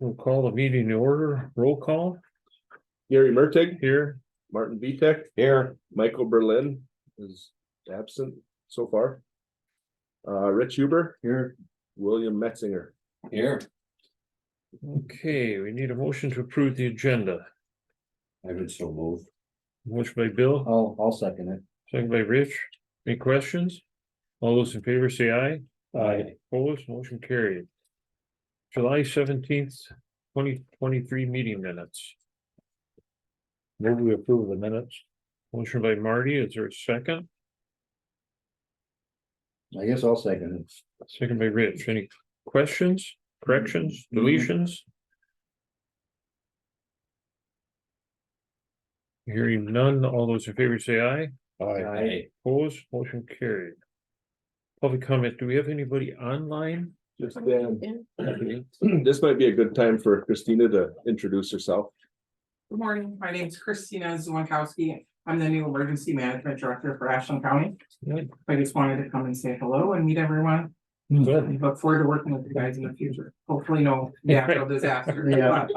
We'll call the meeting to order. Roll call Gary Mertig, here. Martin Vitek, Here. Michael Berlin is absent so far. Rich Huber Here. William Metzinger. Here. Okay, we need a motion to approve the agenda. I would so move. Motion by Bill, I'll second it. second by Rich. Any questions? All those in favor say aye. Aye. Opposed, motion carried. July 17th, 2023 meeting minutes. Move we approve the minutes. Motion by Marty, is there a second? I guess I'll second it. Second by Rich. Any questions, corrections, deletions? Hearing none, all those in favor say aye. Aye. Opposed, motion carried. Public comment, do we have anybody online? Just this might be a good time for Christina to introduce herself. Good morning, my name is Christina Zwankowski. I'm the new Emergency Management Director for Ashland County. Good. I just wanted to come and say hello and meet everyone. Good. I look forward to working with you guys in the future. Hopefully no natural disaster. Yeah.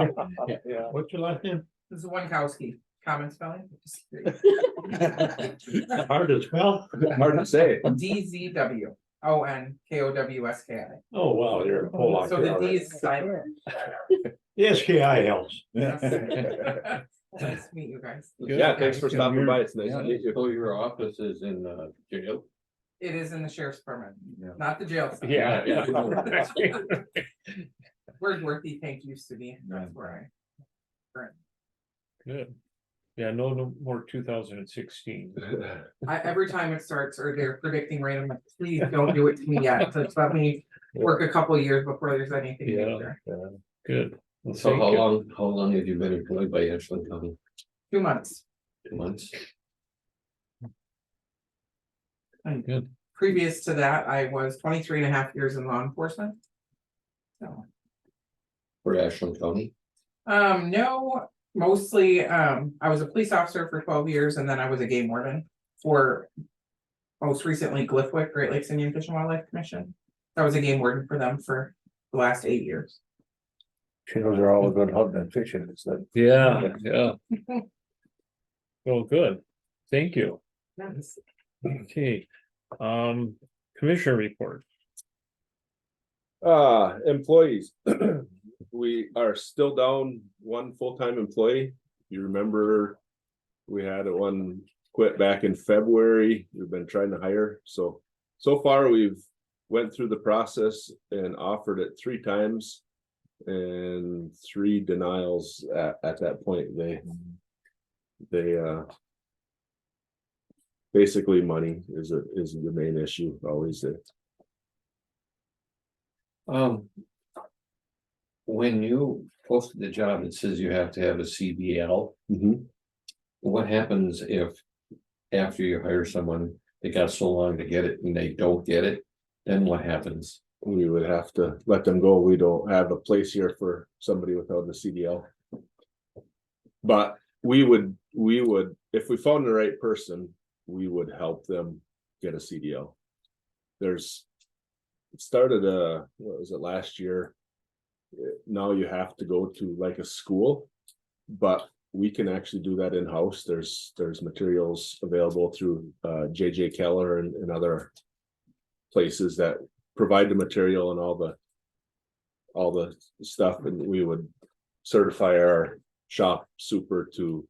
Yeah. What's your last name? Zwankowski, common spelling? Hard to spell. Hard to say. DZWONKOWSKI. Oh, wow, you're a whole lot. So the D is silent. The SKI helps. Nice to meet you guys. Yeah, thanks for stopping by. It's nice to meet you. So your office is in jail? It is in the sheriff's department, Yeah. not the jail. cell. Yeah. Where's Worthy Tank used to be, that's where Good. Yeah, no more 2016. every time it starts or they're predicting rain, I'm like, please don't do it to me yet, so just let me work a couple of years before there's anything Yeah. major. Good. Well, So thank how you. long have you been employed by Ashland County? 2 months. 2 months? Good. Previous to that, I was 23 and a half years in law enforcement. So, For Ashland County? no, mostly, I was a police officer for 12 years and then I was a game warden for most recently Glyphwick, Great Lakes Indian Fish and Wildlife Commission. I was a game warden for them for the last 8 years. She knows they're all good hunting and fishing, is that? Yeah. Well, good. Thank you. Nice. Okay. Commissioner report. Employees. We are still down one full-time employee. You remember, we had one quit back in February. We've been trying to hire, so far we've went through the process and offered it 3 times. And 3 denials at that point. They basically money is the main issue always. When you posted the job, it says you have to have a CDL. Mhm. What happens if after you hire someone, it got so long to get it and they don't get it? Then what happens? We would have to let them go. We don't have a place here for somebody without the CDL. But we would, if we found the right person, we would help them get a CDL. It started, what was it, last year? Now you have to go to like a school, but we can actually do that in-house. There's materials available through JJ Keller and other places that provide the material and all the stuff, and we would certify our shop super to,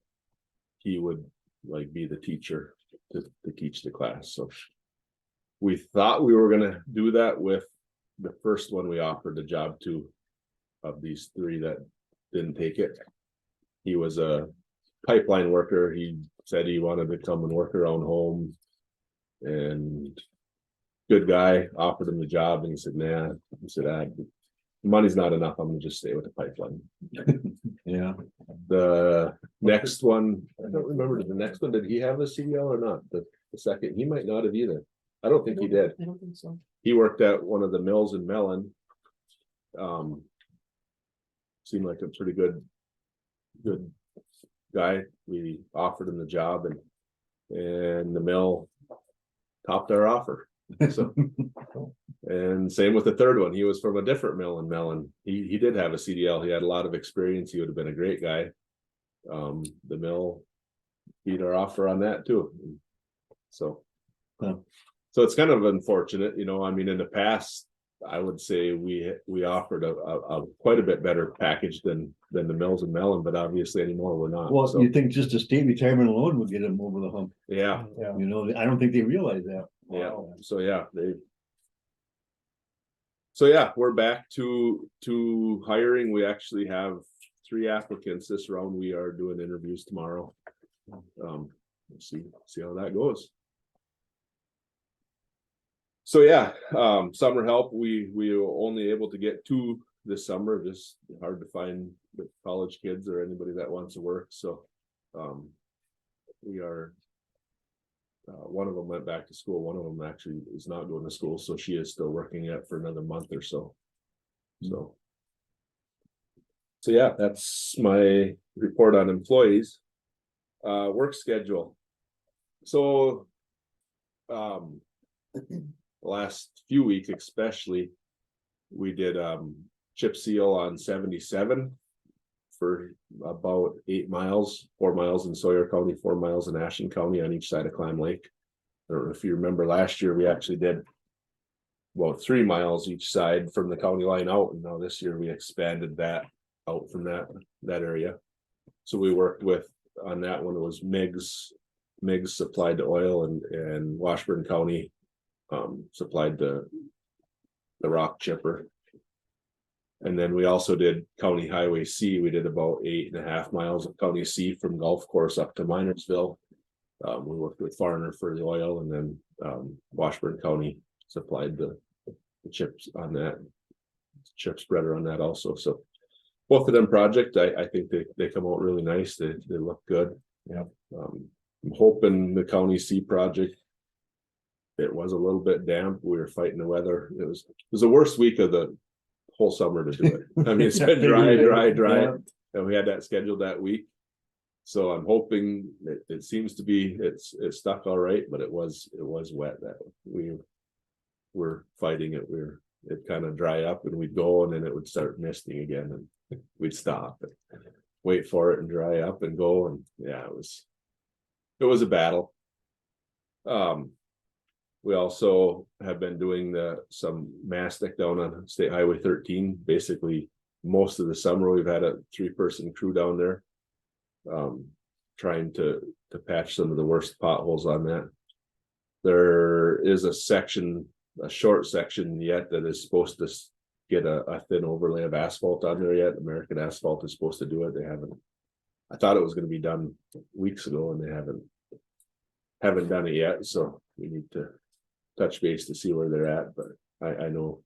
he would like be the teacher to teach the class. So we thought we were gonna do that with the first one we offered the job to, of these 3 that didn't take it. He was a pipeline worker. He said he wanted to come and work around home, and good guy, offered him the job, and he said, nah. He said, money's not enough, I'm gonna just stay with the pipeline. Yeah. The next one, I don't remember, the next one, did he have a CDL or not? The second, he might not have either. I don't think he did. I don't think so. He worked at one of the mills in Mellon. Seemed like a pretty good guy. We offered him the job, and the mill topped our offer. So. And same with the third one. He was from a different mill in Mellon. He did have a CDL. He had a lot of experience. He would have been a great guy. The mill beat our offer on that too. So. Huh. So it's kind of unfortunate, I mean, in the past, I would say we offered a quite a bit better package than the mills in Mellon, but obviously anymore we're not. Well, So, you think just a state retirement alone would get them over the hump, yeah, I don't think they realize that. yeah. So yeah, we're back to hiring. We actually have 3 applicants this round. We are doing interviews tomorrow. We'll see how that goes. So yeah, summer help, we were only able to get 2 this summer, just hard to find with college kids or anybody that wants to work, so. We are. One of them went back to school, one of them actually is not going to school, so she is still working yet for another month or so. So yeah, that's my report on employees. Work schedule. So. Last few weeks especially, we did chip seal on 77 for about 8 miles, 4 miles in Sawyer County, 4 miles in Ashen County on each side of Clam Lake. I don't know if you remember last year, we actually did about 3 miles each side from the county line out, and now this year we expanded that out from that area. So we worked with on that one. It was Miggs supplied the oil, and Washburn County supplied the rock chipper. And then we also did County Highway C. We did about 8.5 miles of County C from Golf Course up to Minersville. We worked with Farner for the oil, and then Washburn County supplied the chips on that, chip spreader on that also. So both of them project, I think they come out really nice. They look good. Yeah. I'm hoping the County C project, it was a little bit damp. We were fighting the weather. It was the worst week of the whole summer to do it. I mean, it's been dry, Yeah. and we had that scheduled that week. So I'm hoping it seems to be, it's stuck all right, but it was wet that we were fighting it. It kind of dry up and we'd go, and then it would start misting again, and we'd stop and wait for it and dry up and go. And yeah, it was a battle. We also have been doing some mastic down on State Highway 13. Basically, most of the summer we've had a 3-person crew down there, trying to patch some of the worst potholes on that. There is a short section yet that is supposed to get a thin overlay of asphalt on there yet. American Asphalt is supposed to do it. They haven't. I thought it was going to be done weeks ago, and they haven't done it yet. So we need to touch base to see where they're at, but I know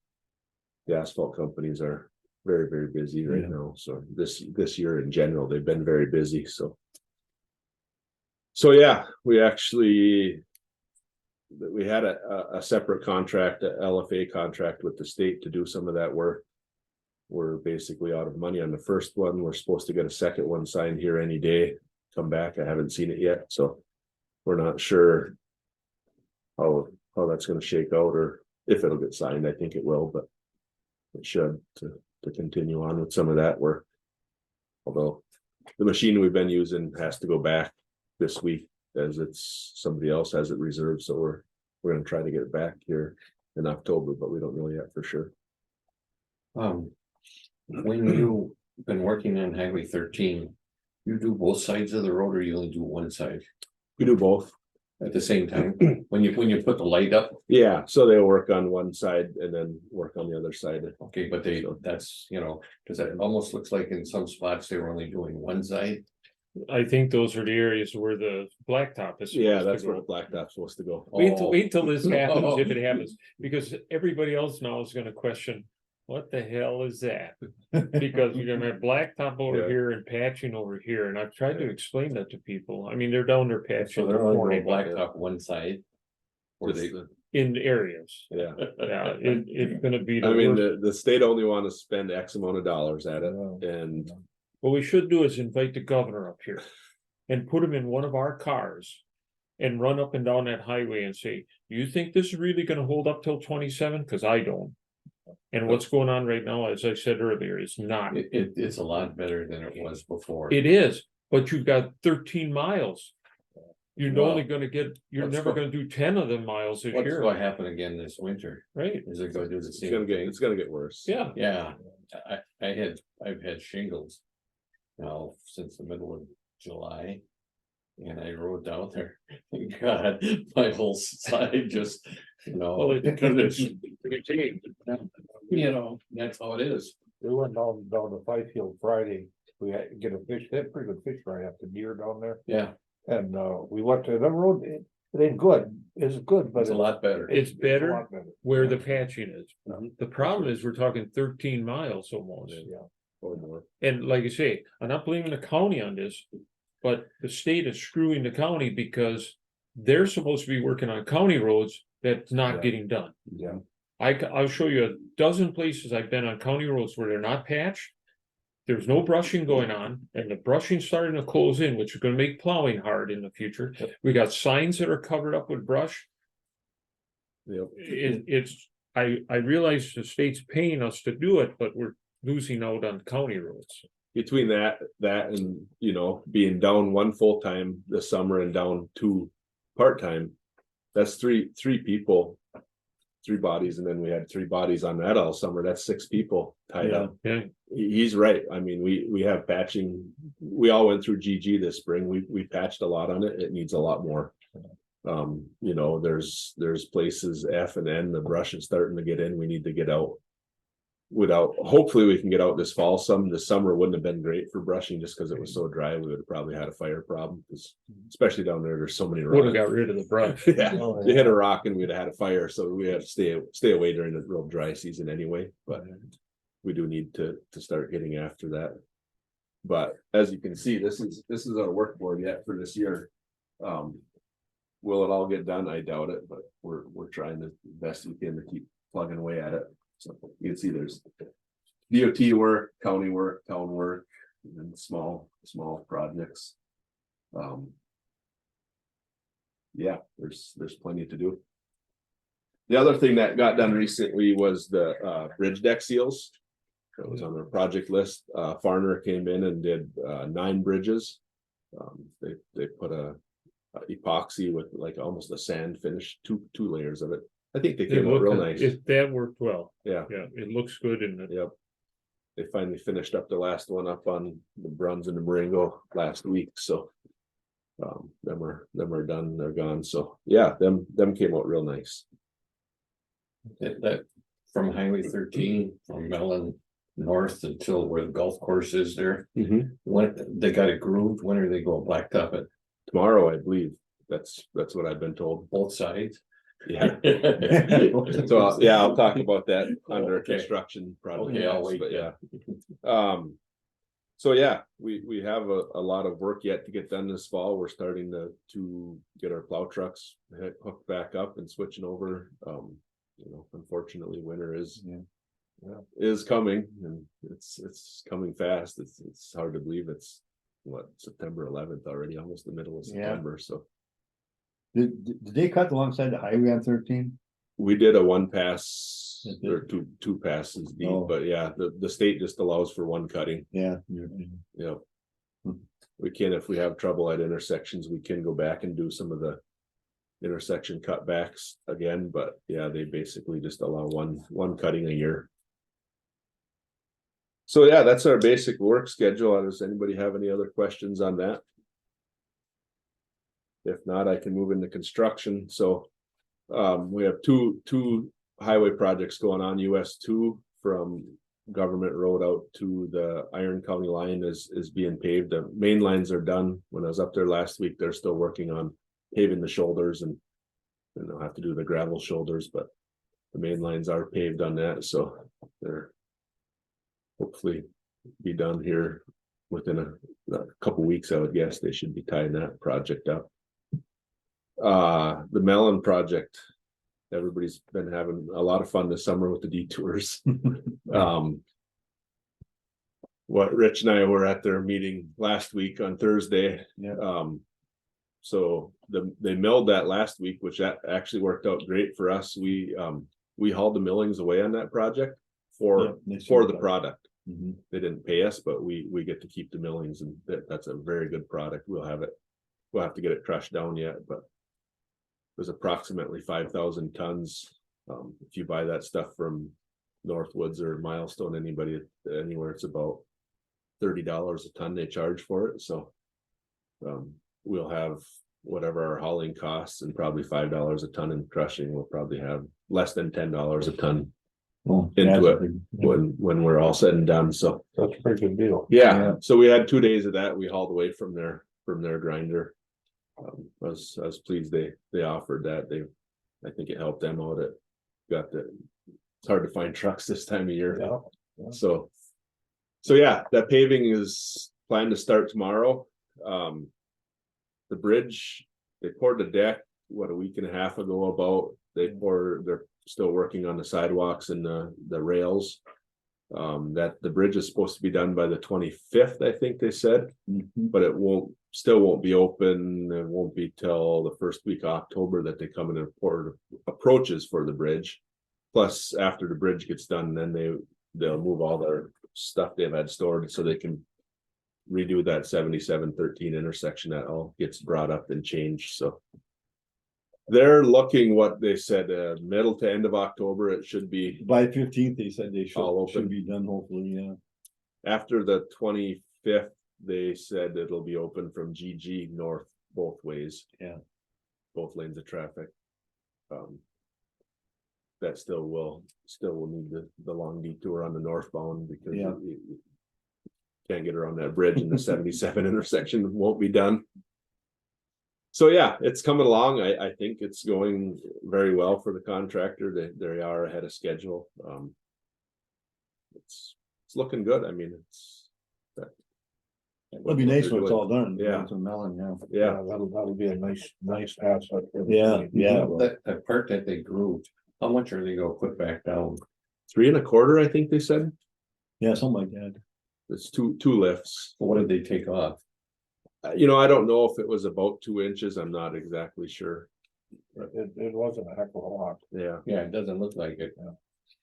the asphalt companies are very, very busy right now. So this year in general, they've been very busy. So yeah, we had a separate contract, a LFA contract with the state to do some of that work. We're basically out of money on the first one. We're supposed to get a second one signed here any day. Come back. I haven't seen it yet, so we're not sure how that's going to shake out, or if it'll get signed. I think it will, but it should to continue on with some of that work. Although the machine we've been using has to go back this week, as somebody else has it reserved. So we're going to try to get it back here in October, but we don't know yet for sure. When you've been working on Highway 13, you do both sides of the road, or you only do one side We do both. at the same time? When you put the light up, Yeah, so they'll work on one side and then work on the other side. okay, but that's, because it almost looks like in some spots they were only doing one side. I think those are the areas where the blacktop is. Yeah, supposed to that's where go. the blacktop's supposed to go. Wait till this happens, if it happens, because everybody else now is gonna question, what the hell is that? Because you're gonna have blacktop over Yeah. here and patching over here, and I've tried to explain that to people. I mean, they're down there So patching they're the only morning going blacktop one side. Or Just they, the- in areas. Yeah, Yeah, it's gonna be the I mean, worst. the state only want to spend X amount of dollars at it, and What we should do is invite the governor up here and put him in one of our cars and run up and down that highway and say, you think this is really gonna hold up till 27? Cause I don't. And what's going on right now, as I said earlier, is not. It's a lot better than it was before. It is, but you've got 13 miles. You're Well, only gonna get, you're let's never go- gonna do 10 of them miles this What's year, going to happen again this winter? right? Is it going to do the It's same gonna get, thing? it's gonna get worse. Yeah, Yeah, I've had shingles now since the middle of July. And I rode down there, and God, my whole side just, well, because it's, that's how it is. We went down to Fifield Friday, we had to get a fish, they had pretty good fish fry after deer down there, Yeah, and we went to the road, it ain't good, it's good, but it's a lot better. It's better a lot better. where the patching is. Mhm. The problem is we're talking 13 miles almost. Yeah, Or more. And like I say, I'm not blaming the county on this, but the state is screwing the county because they're supposed to be working on county roads that's not Yeah. getting done. yeah, I'll show you a dozen places I've been on county roads where they're not patched. There's no brushing going on, and the brushing's starting to close in, which is gonna make plowing hard in the future. We got signs that are covered up with brush. Yep. I realize the state's paying us to do it, but we're losing out on county roads. Between that and, you know, being down one full-time this summer and down two part-time. That's three people. 3 bodies, and then we had 3 bodies on that all summer. That's 6 people tied up. Yeah, He's right. I mean, we have patching. We all went through GG this spring. We patched a lot on it. It needs a lot more. You know, there's places F and N, the brush is starting to get in. We need to get out. Hopefully we can get out this fall some. This summer wouldn't have been great for brushing just because it was so dry. We would have probably had a fire problem, because especially down there, there's so many would have rocks. got rid of the brush. Yeah, Oh, they hit a rock and we'd have had a fire, so we have to stay away during the real dry season anyway, but we do need to start getting after that. But as you can see, this is our work board yet for this year. Will it all get done? I doubt it, but we're trying the best we can to keep plugging away at it. So you can see there's DOT work, county work, town work, and then small projects. Yeah, there's plenty to do. The other thing that got done recently was the bridge deck seals. That was on our project list. Farner came in and did 9 bridges. They put a epoxy with like almost a sand finish, two layers of it. I think they It came out real looked- nice. That worked well. Yeah, Yeah, it looks good in it. yep. They finally finished up the last one up on the Bruns and the Marengo last week, so. Them are done, they're gone, so yeah, them came out real nice. That from Highway 13, from Mellon north until where the golf course is there. When they got it grooved, when are they going blacktop it? Tomorrow, I believe, that's what I've been told, Both sides? yeah. So, yeah, I'll talk about that under Okay. construction project. Okay, I'll wait But yeah. then. So yeah, we have a lot of work yet to get done this fall. We're starting to get our plow trucks hooked back up and switching over. You know, unfortunately, winter is coming, and it's coming fast. It's hard to believe it's September 11th already, almost the middle of Yeah. September, so. Did they cut alongside the highway on 13? We did a 1 pass They did. or two passes deep, Oh. but yeah, the state just allows for 1 cutting, Yeah. you know. Hmm. We can, if we have trouble at intersections, we can go back and do some of the intersection cutbacks again, but yeah, they basically just allow one cutting a year. So yeah, that's our basic work schedule. Does anybody have any other questions on that? If not, I can move into construction. So we have two highway projects going on. US 2 from Government Road out to the Iron County line is being paved. The main lines are done. When I was up there last week, they're still working on paving the shoulders, and they'll have to do the gravel shoulders, but the main lines are paved on that, so they're hopefully be done here within a couple weeks. I would guess they should be tying that project up. The Mellon project, everybody's been having a lot of fun this summer with the detours. What Rich and I were at their meeting last week on Thursday. Yeah. So they milled that last week, which actually worked out great for us. We hauled the millings away on that project for the product. Mhm. They didn't pay us, but we get to keep the millings, and that's a very good product. We'll have to get it crushed down yet, but it was approximately 5,000 tons. If you buy that stuff from Northwoods or Milestone, anywhere, it's about $30 a ton they charge for it. So we'll have whatever our hauling costs, and probably $5 a ton in crushing. We'll probably have less than $10 a ton Oh, into that's a it big- when we're all said and done. So That's a pretty good deal. yeah, so we had 2 days of that. We hauled away from their grinder. I was pleased they offered that. I think it helped them out. It's hard to find trucks this time of year. Yeah. So yeah, that paving is planned to start tomorrow. The bridge, they poured the deck, a week and a half ago about. They're still working on the sidewalks and the rails. That the bridge is supposed to be done by the 25th, I think they said, but it still won't be open. It won't be till the first week of October that they come in and pour approaches for the bridge. Plus, after the bridge gets done, then they'll move all their stuff they've had stored so they can redo that 7713 intersection. That all gets brought up and changed. So they're looking, what they said, middle to end of October. It should be By 15th, they said they All should open. be done, hopefully, yeah. after the 25th. They said it'll be open from GG north both ways. Yeah. Both lanes of traffic. That still will need the long detour on the northbound, because Yeah. you can't get around that bridge, and the 77 intersection won't be done. So yeah, it's coming along. I think it's going very well for the contractor. They are ahead of schedule. It's looking good. I mean, It'll be nice when it's all done. Yeah. It's a melon, yeah. Yeah, That'll be a nice asset. for the Yeah, city. yeah. That part that they grew, how much are they gonna put back down? 3 1/4, I think they said. Yeah, something like that. It's two lifts. What did they take off? I don't know if it was about 2 inches. I'm not exactly sure. It wasn't a heck of a lot. Yeah. Yeah, it doesn't look like it.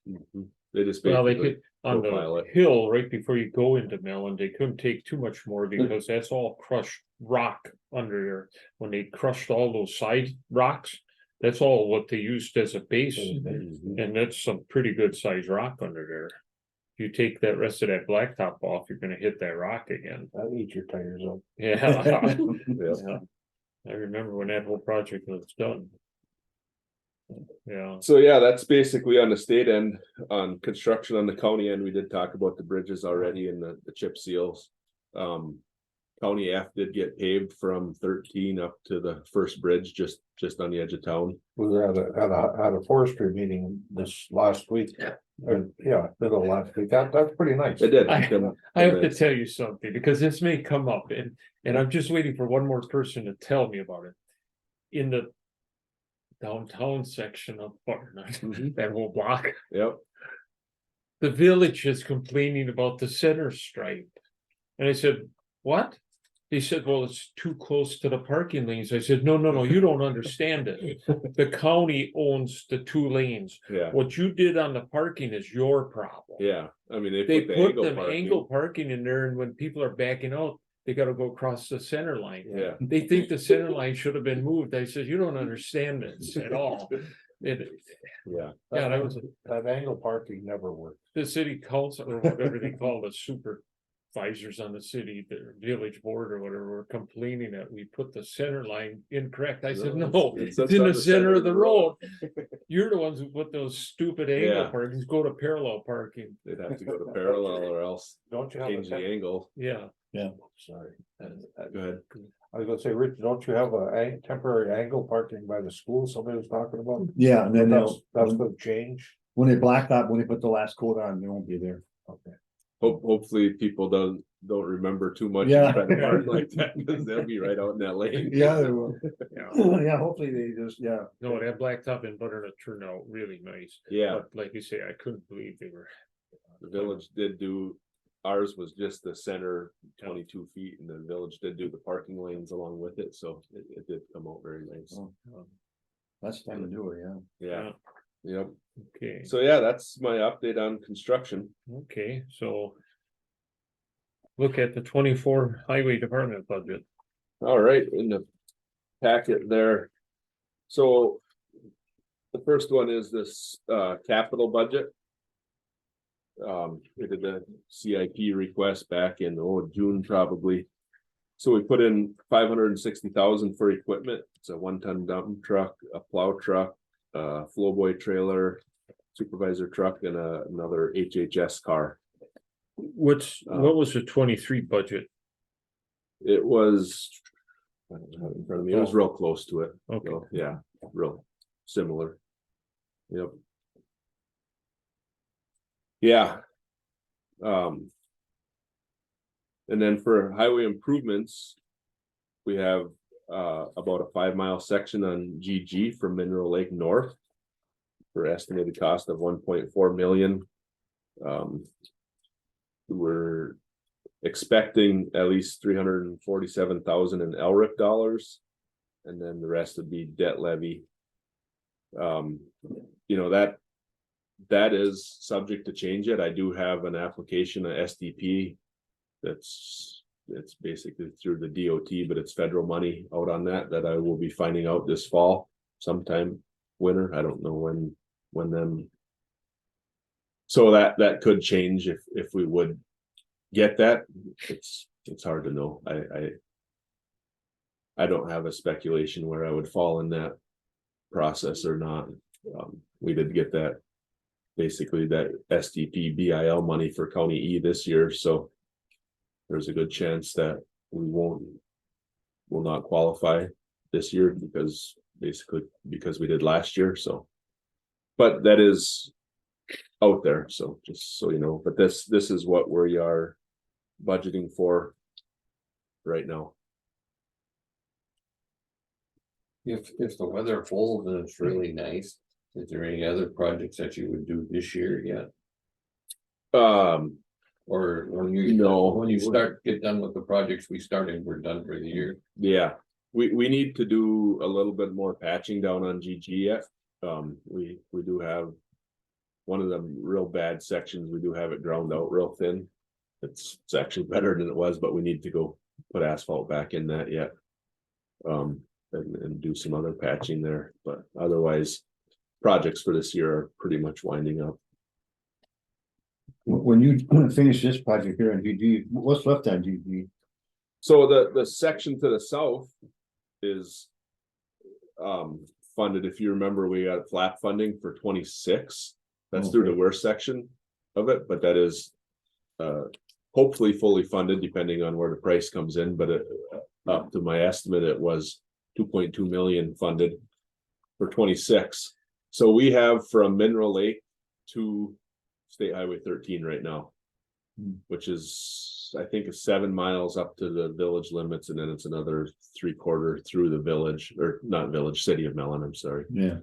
Mhm. They just Well, they basically could, on profile the it. hill, right before you go into Mellon, they couldn't take too much more because that's all crushed rock under there. When they crushed all those side rocks, that's all what they used as a base, Mhm. and that's some pretty good sized rock under there. If you take that rest of that blacktop off, you're gonna hit that rock again. That'll eat your tires up. Yeah. Yeah. Yeah. I remember when that whole project was done. Yeah, So yeah, that's basically on the state end. On construction on the county end, we did talk about the bridges already and the chip seals. County F did get paved from 13 up to the first bridge, just on the edge of town. We were at a forestry meeting this last week. Yeah, middle of last week. That's pretty nice. It did. I have to tell you something, because this may come up, and I'm just waiting for one more person to tell me about it. In the downtown section of Butternut, Mhm. that whole block, Yep. the village is complaining about the center stripe. And I said, what? He said, well, it's too close to the parking lanes. I said, no, you don't understand it. The county owns the 2 lanes. Yeah. What you did on the parking is your problem. Yeah. I mean, They the put angle them parking. angle parking in there, and when people are backing out, they gotta go across the center line. Yeah. They think the center line should have been moved. I said, you don't understand this at all. Yeah. Yeah, that was That angle parking never worked. the city council, or whatever they call the supervisors on the city, the village board or whatever, were complaining that we put the center line incorrect. I said, no, it's in the center of the road. You're the ones who put those stupid angle Yeah. parkings, go to parallel parking. They'd have to go to parallel or else Don't you have change the angle. Yeah, Sorry. Go ahead. I was gonna say, Rich, don't you have a temporary angle parking by the school somebody was talking about? Yeah, and then That's gonna change. when they blacktop, when they put the last coat on, they won't be there. Okay. Hopefully people don't remember too much. Yeah. And try to park like that, because they'll be right out in that lane. Yeah, they will. yeah. Yeah, hopefully they just, yeah. No, that blacktop in Butternut turned out really nice. Yeah, But like you say, I couldn't believe they were. the village did do ours was just the center 22 feet and the village did do the parking lanes along with it, so it did come out very nice. Oh, That's time to do it, yeah. Yeah, yep. Okay, So yeah, that's my update on construction. okay, so. Look at the 24 highway department budget. All right, in the packet there. So. The first one is this capital budget. We did the CIP request back in June probably. So we put in 560,000 for equipment. It's a 1-ton dump truck, a plow truck, flowboy trailer, supervisor truck, and another HHS car. What was the 23 budget? It was, I don't have it in front of me. It was real close to it. Okay, So, yeah, real similar. Yep. Yeah. And then for highway improvements, we have about a 5-mile section on GG from Mineral Lake North for estimated cost of 1.4 million. We're expecting at least 347,000 in LRIP dollars, and then the rest would be debt levy. You know, that is subject to change it. I do have an application, a SDP. It's basically through the DOT, but it's federal money out on that I will be finding out this fall, sometime winter. I don't know when then. So that could change if we would get that. It's hard to know. I don't have a speculation where I would fall in that process or not. We did get that, basically that SDP BIL money for County E this year, so there's a good chance that we will not qualify this year because we did last year, so. But that is out there, so just so you know, but this is what we are budgeting for right now. If the weather holds and it's really nice, is there any other projects that you would do this year yet? Or when you get done with the projects we started, we're done for the year? Yeah, we need to do a little bit more patching down on GG yet. We do have one of the real bad sections. We do have it ground out real thin. It's actually better than it was, but we need to go put asphalt back in that yet. And do some other patching there, but otherwise projects for this year are pretty much winding up. When you finish this project here in GG, what's left on GG? So the section to the south is funded. If you remember, we got flat funding for 26. That's through the worst section of it, but that is hopefully fully funded depending on where the price comes in, but up to my estimate, it was 2.2 million funded for 26. So we have from Mineral Lake to State Highway 13 right now, which is, I think, 7 miles up to the village limits, and then it's another 3/4 through the village, or not village, city of Mellon, I'm sorry. Yeah.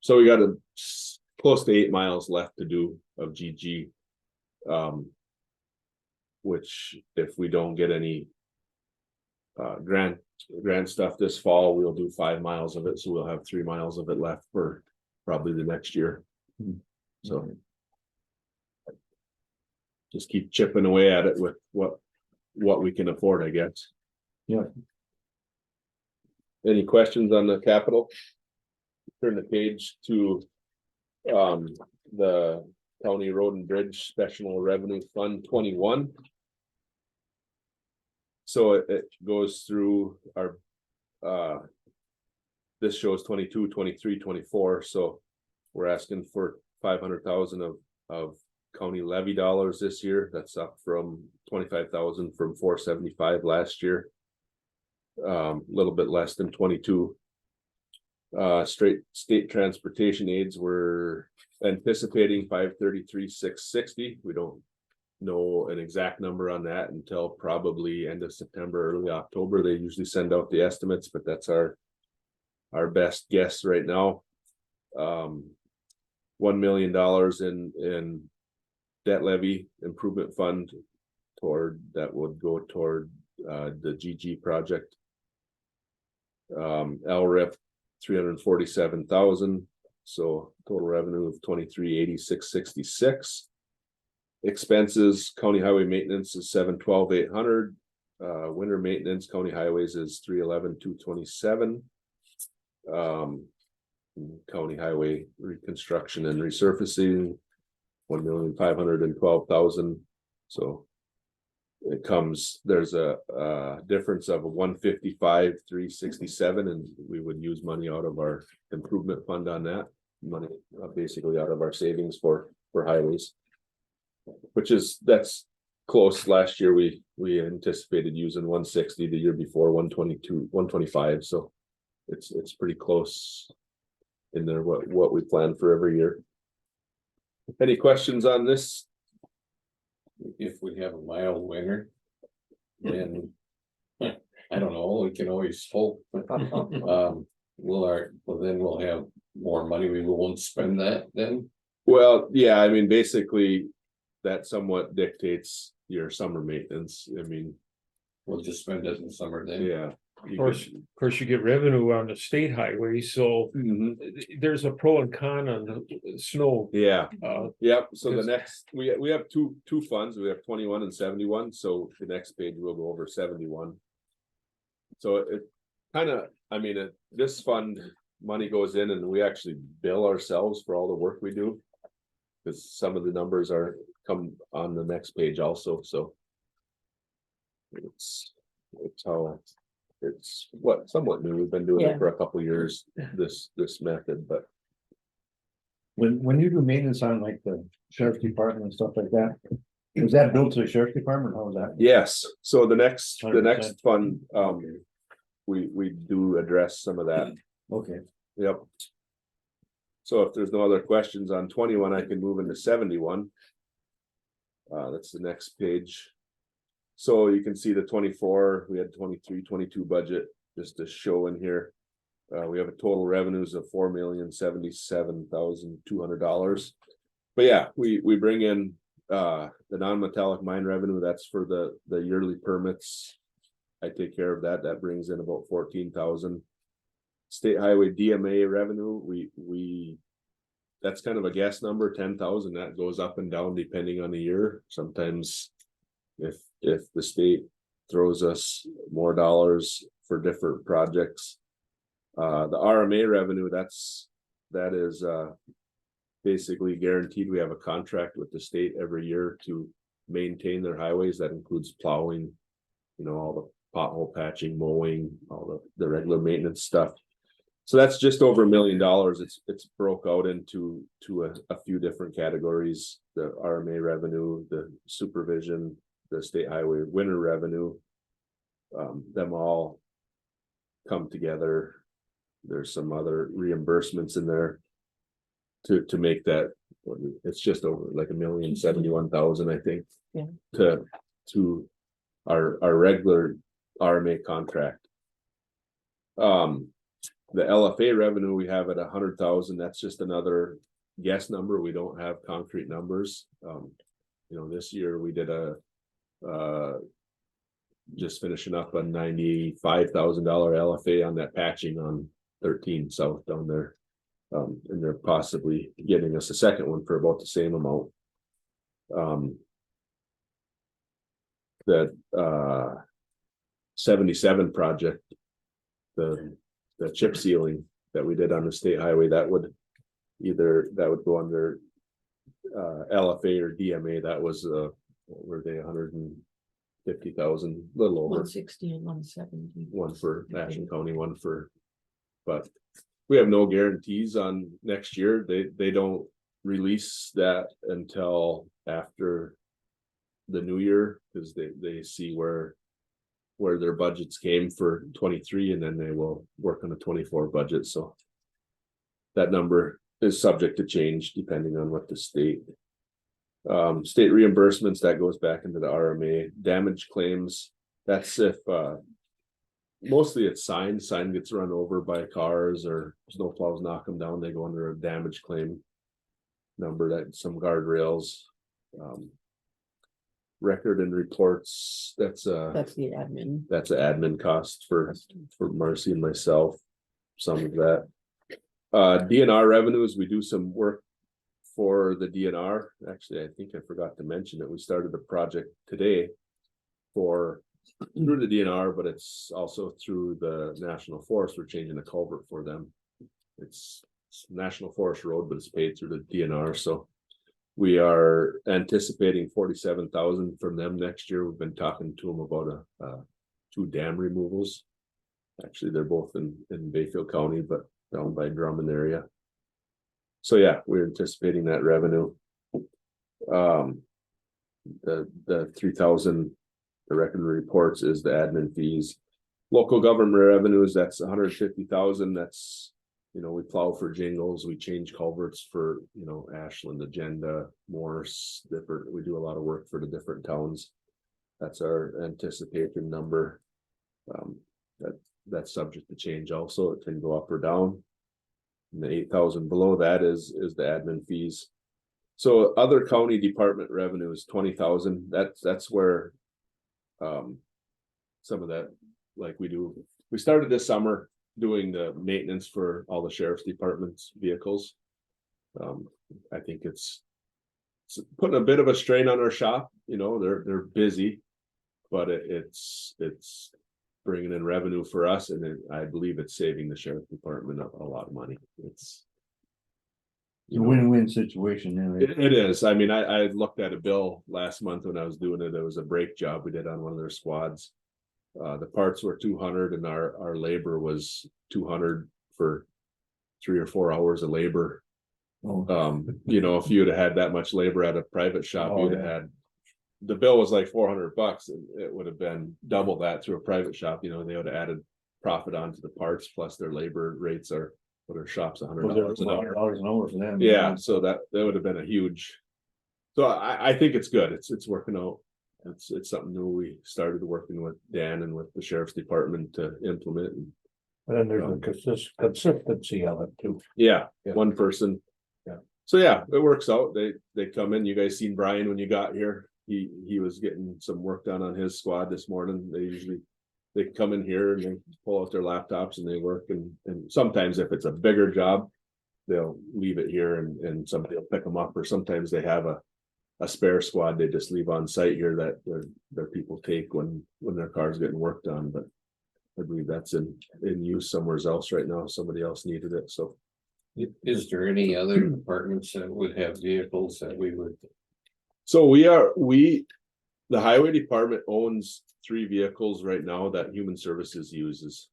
So we got close to 8 miles left to do of GG. Which if we don't get any grant stuff this fall, we'll do 5 miles of it, so we'll have 3 miles of it left for probably the next year. So just keep chipping away at it with what we can afford, I guess. Yeah. Any questions on the capital? Turn the page to the County Road and Bridge Special Revenue Fund 21. So it goes through our this shows 22, 23, 24. So we're asking for 500,000 of county levy dollars this year. That's up from 25,000 from 475 last year. A little bit less than 22. Straight state transportation aids, we're anticipating 533,660. We don't know an exact number on that until probably end of September, early October. They usually send out the estimates, but that's our best guess right now. $1 million in debt levy improvement fund that would go toward the GG project. LRIP 347,000, so total revenue of 2386.66. Expenses, county highway maintenance is 712,800. Winter maintenance, county highways is 311,227. County highway reconstruction and resurfacing, 1,512,000. So it comes, there's a difference of 155,367, and we would use money out of our improvement fund on that. Money basically out of our savings for highways. That's close. Last year, we anticipated using 160, the year before 122, 125, so it's pretty close in there, what we plan for every year. Any questions on this? If we have a mild winter, then I don't know, we can always hope. Then we'll have more money, we won't spend that then. Well, yeah, I mean, basically, that somewhat dictates your summer maintenance. I mean, We'll just spend it in the summer then. yeah. Of course, you get revenue on the state highway, so Mhm. there's a pro and con on the snow. Yeah, yep, so the Because- next, we have two funds, we have 21 and 71, so the next page will go over 71. So it kind of, I mean, this fund, money goes in and we actually bill ourselves for all the work we do. Because some of the numbers come on the next page also, so. It's how, it's somewhat new, we've been doing it for a couple years, this method, but. When you do maintenance on like the sheriff's department and stuff like that, is that billed to the sheriff's department? How is that? Yes, so the next 100%. fund, we do address some of that, Okay, yep. So if there's no other questions on 21, I can move into 71. That's the next page. So you can see the 24, we had 23, 22 budget, just to show in here. We have a total revenues of $4,077,200. But yeah, we bring in the non-metallic mine revenue, that's for the yearly permits. I take care of that, that brings in about 14,000. State highway DMA revenue, we that's kind of a guess number, 10,000, that goes up and down depending on the year. Sometimes if the state throws us more dollars for different projects. The RMA revenue, that is basically guaranteed. We have a contract with the state every year to maintain their highways. That includes plowing, all the pothole patching, mowing, all the regular maintenance stuff. So that's just over $1 million. It's broke out into a few different categories: the RMA revenue, the supervision, the state highway winter revenue. Them all come together. There's some other reimbursements in there to make that. It's just over like $1,071,000, I think. Yeah. To our regular RMA contract. The LFA revenue we have at 100,000. That's just another guess number. We don't have concrete numbers. This year we did just finishing up a $95,000 LFA on that patching on 13 South down there. And they're possibly getting us a second one for about the same amount. That 77 project, the chip sealing that we did on the state highway, that would go under LFA or DMA. That was what were they, 150,000, little over. 160 and 170. One for National County, but we have no guarantees on next year. They don't release that until after the new year, because they see where their budgets came for 23, and then they will work on the 24 budget. So that number is subject to change depending on what the state reimbursements, that goes back into the RMA. Damage claims, that's if mostly it's sign gets run over by cars or snowplows knock them down, they go under a damage claim number. That some guardrails, Record and reports, that's That's the admin. an admin cost for Marcy and myself, some of that. DNR revenues, we do some work for the DNR. Actually, I think I forgot to mention it. We started a project today through the DNR, but it's also through the National Forest. We're changing a culvert for them. It's National Forest Road, but it's paid through the DNR, so we are anticipating 47,000 from them next year. We've been talking to them about 2 dam removals. Actually, they're both in Bayfield County, but down by Drummond area. So yeah, we're anticipating that revenue. The 3,000, the record reports is the admin fees. Local government revenues, that's 150,000. That's, we plow for Jingles, we change culverts for, Ashland, Agenda, Morse, we do a lot of work for the different towns. That's our anticipated number. That's subject to change also. It can go up or down. And the 8,000 below that is the admin fees. So other county department revenue is 20,000. That's where some of that, like we started this summer doing the maintenance for all the sheriff's department's vehicles. I think it's putting a bit of a strain on our shop. They're busy, but it's bringing in revenue for us, and I believe it's saving the sheriff department a lot of money. It's a win-win situation there. it is. I mean, I looked at a bill last month when I was doing it. It was a brake job we did on one of their squads. The parts were 200 and our labor was 200 for 3 or 4 hours of labor. Oh. If you'd have had that much labor at a private shop, you'd have had, the bill was like $400, and it would have been double that through a private shop. They would have added profit onto the parts, plus their labor rates are, what our shop's $100 an hour. $100 an hour for them. Yeah, so that would have been a huge. So I think it's good. It's working out. It's something new. We started working with Dan and with the sheriff's department to implement. And then there's a consistency of it too. Yeah, Yeah. one person. Yeah. So yeah, it works out. They come in. You guys seen Brian when you got here. He was getting some work done on his squad this morning. They come in here and they pull out their laptops and they work. And sometimes if it's a bigger job, they'll leave it here and somebody will pick them up. Or sometimes they have a spare squad they just leave on site here that their people take when their car's getting worked on. But I believe that's in use somewhere else right now. Somebody else needed it. So Is there any other departments that would have vehicles that we would? So the highway department owns 3 vehicles right now that Human Services uses.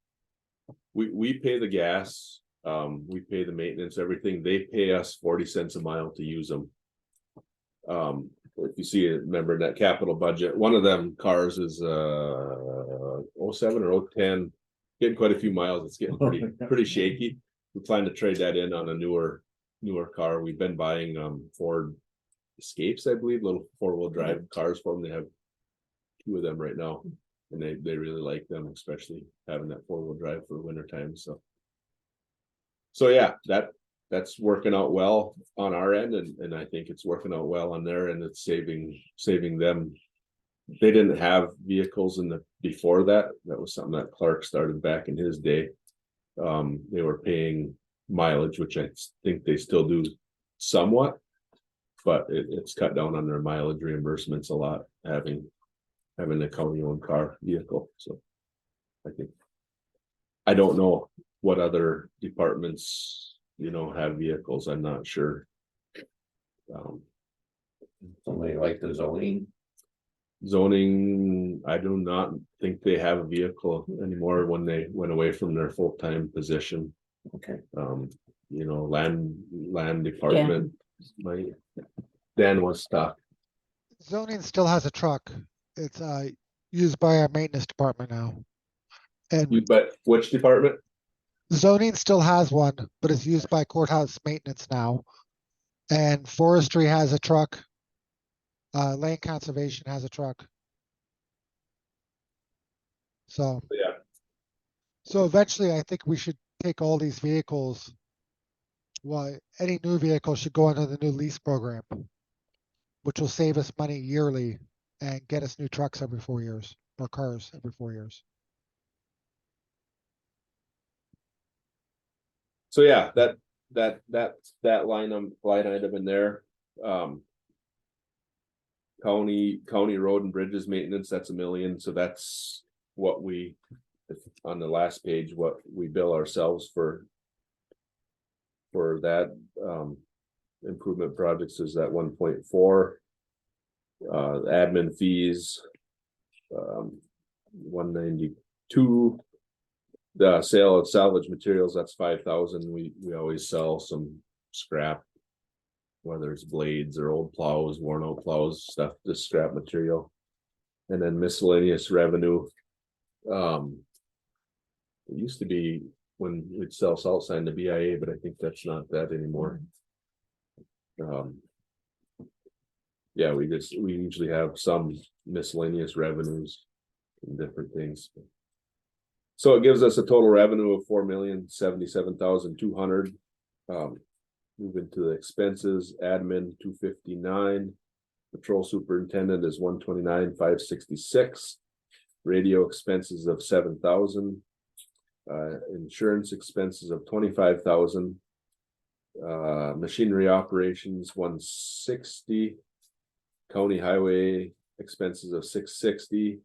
We pay the gas, we pay the maintenance, everything. They pay us 40 cents a mile to use them. If you see it, remember that capital budget, one of them cars is 07 or 010, getting quite a few miles. It's getting pretty shaky. We plan to trade that in on a newer car. We've been buying Ford Escapes, I believe, little 4-wheel drive cars for them. They have 2 of them right now, and they really like them, especially having that 4-wheel drive for winter time. So yeah, that's working out well on our end, and I think it's working out well on their end. It's saving them. They didn't have vehicles before that. That was something that Clark started back in his day. They were paying mileage, which I think they still do somewhat, but it's cut down on their mileage reimbursements a lot, having a county-owned vehicle. So I don't know what other departments have vehicles. I'm not sure. Somebody like the Zoning, I do not think they have a vehicle anymore when they went away from their full-time position. Okay. Land department, Dan was stuck. Zoning still has a truck. It's used by our maintenance department now. And But which department? zoning still has one, but it's used by courthouse maintenance now. And forestry has a truck. Land conservation has a truck. So. Yeah. So eventually I think we should take all these vehicles. Well, any new vehicle should go under the new lease program. which will save us money yearly and get us new trucks every 4 years, or cars every 4 years. So yeah, that line item in there, county road and bridges maintenance, that's $1 million, so that's what we, on the last page, what we bill ourselves for that, improvement projects is that 1.4. Admin fees, 192. The sale of salvage materials, that's 5,000. We always sell some scrap, whether it's blades or old plows, worn out plows, stuff, just scrap material. And then miscellaneous revenue. It used to be when we'd sell salt sign to BIA, but I think that's not that anymore. Yeah, we usually have some miscellaneous revenues and different things. So it gives us a total revenue of $4,077,200. Moving to the expenses, admin 259, patrol superintendent is 129,566, radio expenses of 7,000, insurance expenses of 25,000, machinery operations 160, county highway expenses of 660.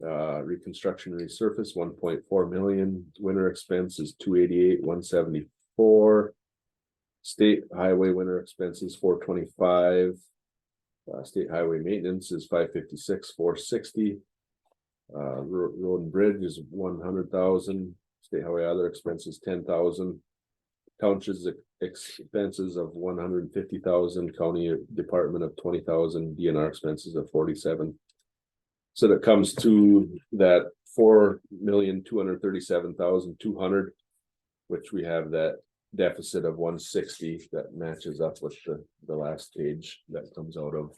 Reconstruction resurface 1.4 million, winter expense is 288,174. State highway winter expenses 425. State highway maintenance is 556,460. Road and bridge is 100,000. State highway other expenses 10,000. Townships expenses of 150,000. County department of 20,000. DNR expenses of 47. So that comes to that 4,237,200, which we have that deficit of 160 that matches up with the last page that comes out of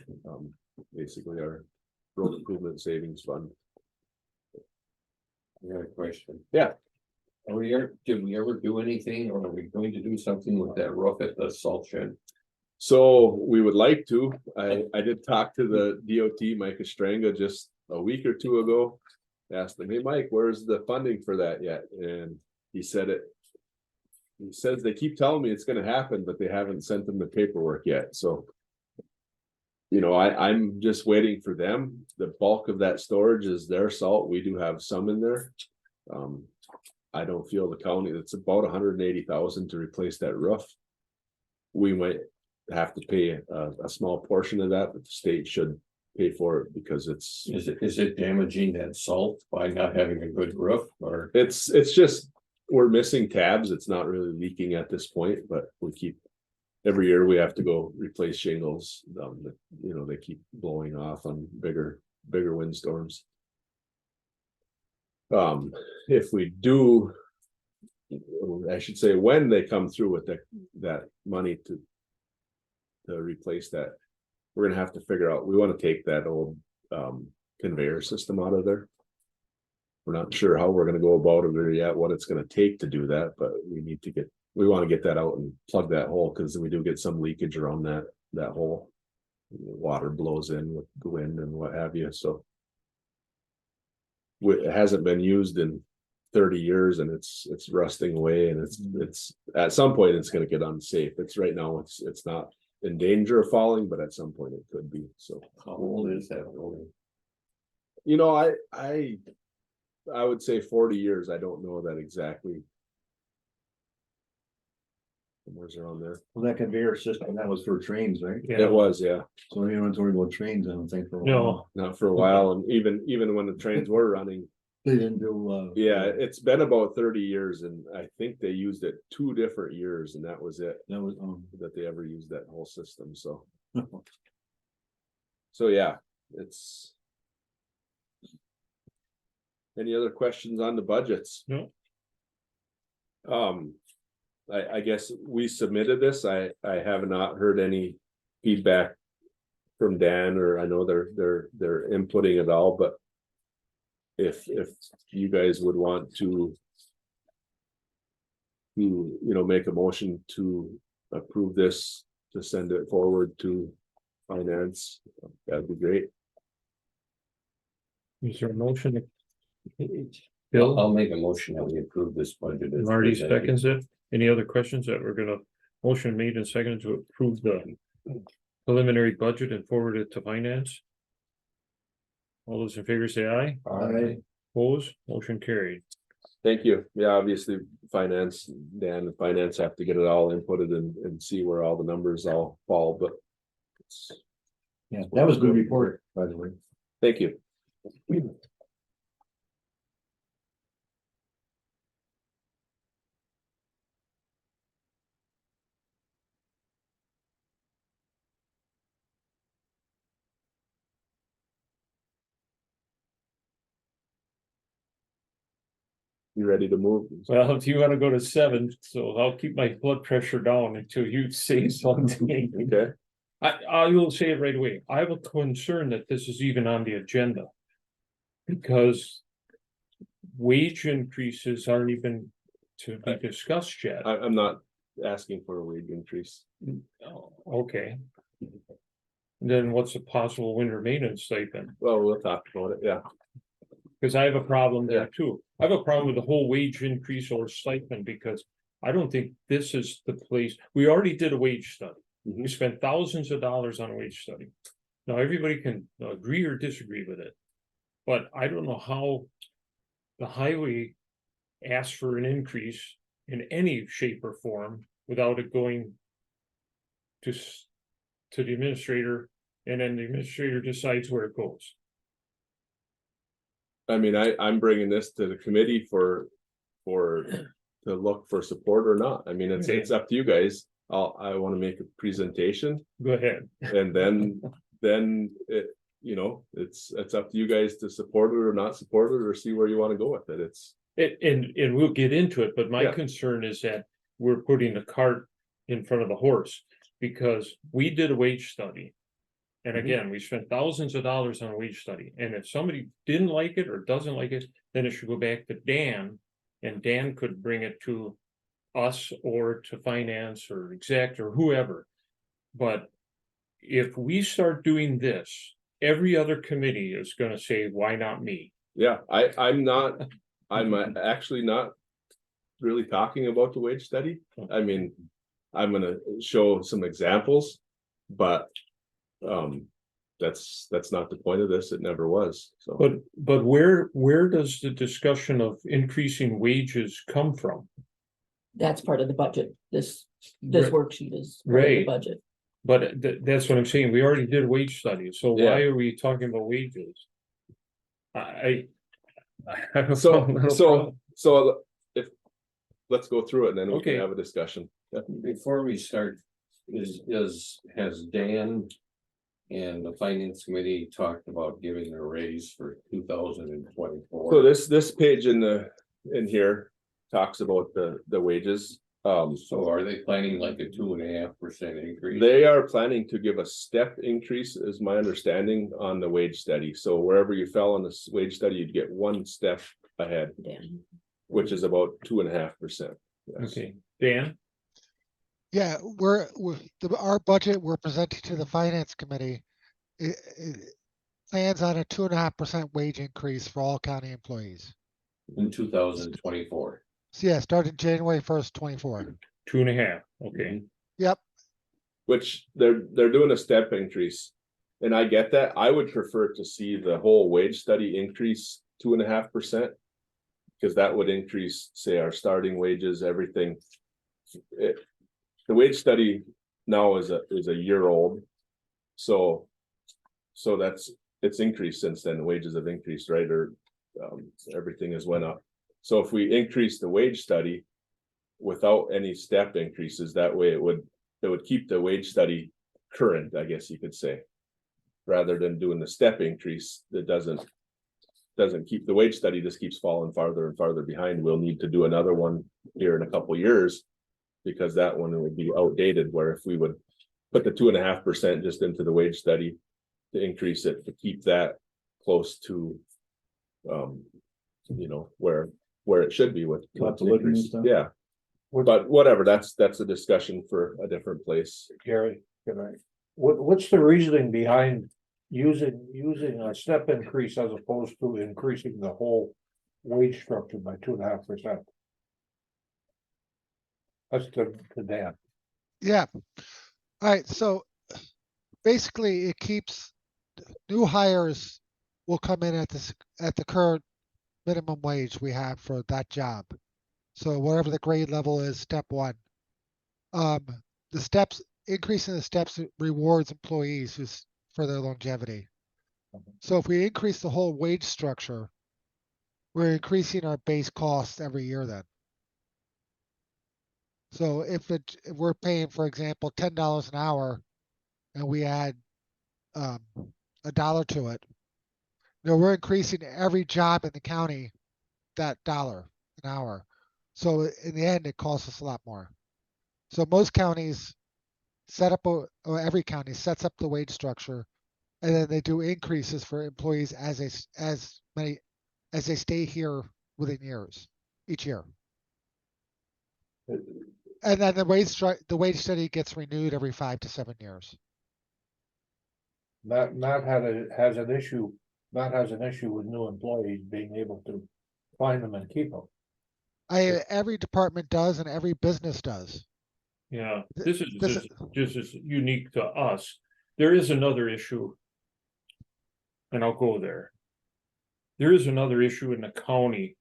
basically our road improvement savings fund. I got a question. Yeah. Did we ever do anything, or are we going to do something with that roof at the salt shed? So we would like to. I did talk to the DOT, Mike Estranga, just a week or two ago. Asked him, hey Mike, where's the funding for that yet? And he said he says they keep telling me it's gonna happen, but they haven't sent them the paperwork yet, so. You know, I'm just waiting for them. The bulk of that storage is their salt. We do have some in there. I don't feel the county, it's about 180,000 to replace that roof. We might have to pay a small portion of that, but the state should pay for it because it's. Is it damaging that salt by not having a good roof, or? It's just, we're missing tabs. It's not really leaking at this point, but we keep. Every year we have to go replace shingles. You know, they keep blowing off on bigger windstorms. If we do, I should say, when they come through with that money to replace that, we're gonna have to figure out, we want to take that old conveyor system out of there. We're not sure how we're gonna go about it or yet, what it's gonna take to do that, but we want to get that out and plug that hole, because we do get some leakage around that hole. Water blows in with the wind and what have you, so. It hasn't been used in 30 years and it's rusting away, and it's at some point it's gonna get unsafe. It's right now, it's not in danger of falling, but at some point it could be, so. How old is that building? You know, I would say 40 years. I don't know that exactly. Where's around there? Well, that conveyor system, that was for trains, right? Yeah. It was, yeah. So you don't worry about trains, I don't think. For a No. while. Not for a while, and even when the trains were running, They didn't do. yeah, it's been about 30 years, and I think they used it 2 different years, and that was it, That was, that they ever used that whole system, so. So, yeah, it's. Any other questions on the budgets? No. I guess we submitted this. I have not heard any feedback from Dan, or I know they're inputting it all, but. If you guys would want to. Make a motion to approve this, to send it forward to finance, that'd be great. Is there a motion? I'll Bill, make a motion that we approve this budget. as Marty presented. seconds it. Any other questions that we're gonna, motion made and seconded to approve the preliminary budget and forward it to finance? All those in favor say aye. Aye. Opposed, motion carried. Thank you. Yeah, obviously, finance, Dan, and finance have to get it all inputted and see where all the numbers all fall, but. Yeah, that was a good report, by the way. Thank you. You ready to move? Well, if you wanna go to 7, so I'll keep my blood pressure down until you say something. Okay, I will say it right away. I have a concern that this is even on the agenda. Because wage increases aren't even to be discussed yet. I'm not asking for a wage increase. Oh, okay. Then what's a possible winter maintenance stipend? Well, we'll talk about it, yeah. Cause I have a problem Yeah. there too. I have a problem with the whole wage increase or stipend because I don't think this is the place. We already did a wage study. We spent thousands of dollars on a wage study. Now, everybody can agree or disagree with it. But I don't know how the highway asks for an increase in any shape or form without it going to the administrator, and then the administrator decides where it goes. I mean, I'm bringing this to the committee to look for support or not. I mean, it's up to you guys. I want to make a presentation Go ahead. and then it, you know, it's up to you guys to support it or not support it or see where you want to go with it. And we'll get into it, but my Yeah. concern is that we're putting the cart in front of the horse. Because we did a wage study. And again, we spent thousands of dollars on a wage study, and if somebody didn't like it or doesn't like it, then it should go back to Dan. And Dan could bring it to us or to finance or exec or whoever. But if we start doing this, every other committee is gonna say, why not me? Yeah, I'm actually not really talking about the wage study. I mean, I'm gonna show some examples, but that's not the point of this. It never was, so. But where does the discussion of increasing wages come from? That's part of the budget. This Right. worksheet is part of the Right. budget. But that's what I'm saying. We already did wage studies, so Yeah. why are we talking about wages? I have a So, problem- so if, let's go through it and then we Okay. can have a discussion. Before we start, has Dan and the finance committee talked about giving a raise for 2024? So this page in here talks about the wages. So are they planning like a 2.5% increase? They are planning to give a step increase, is my understanding, on the wage study. So wherever you fell on this wage study, you'd get one step ahead, Dan. which is about 2.5%. Okay, Dan, Yeah, our budget we're presenting to the finance committee. Plans on a 2.5% wage increase for all county employees. In 2024. So yeah, starting January 1st, 24. 2.5, okay, Yep, Which they're doing a step increase. And I get that. I would prefer to see the whole wage study increase 2.5%. Because that would increase, say, our starting wages, everything. The wage study now is a year old. So it's increased since then. Wages have increased, right? Or everything has went up. So if we increase the wage study without any step increases, that way it would keep the wage study current, I guess you could say. Rather than doing the step increase, that doesn't keep the wage study, just keeps falling farther and farther behind. We'll need to do another one here in a couple years. Because that one would be outdated, where if we would put the 2.5% just into the wage study. To increase it, to keep that close to. You know, where it should be with. Lots of living and stuff. Yeah, but whatever, that's a discussion for a different place. Gary, can I what's the reasoning behind using a step increase as opposed to increasing the whole wage structure by 2.5%? That's to Dan. Yeah. Alright, so basically it keeps, new hires will come in at this, at the current minimum wage we have for that job. So whatever the grade level is, step one. The steps, increasing the steps rewards employees who's for their longevity. So if we increase the whole wage structure, we're increasing our base cost every year then. So if we're paying, for example, $10 an hour and we add $1 to it, we're increasing every job in the county that $1 an hour. So in the end, it costs us a lot more. So most counties set up, or every county sets up the wage structure, and then they do increases for employees as they stay here within years, each year. And then the wage study gets renewed every 5 to 7 years. Not has an issue with new employees being able to find them and keep them. Every department does, and every business does. Yeah, Th- this is unique to us. There is another issue. And I'll go there. There is another issue in the county,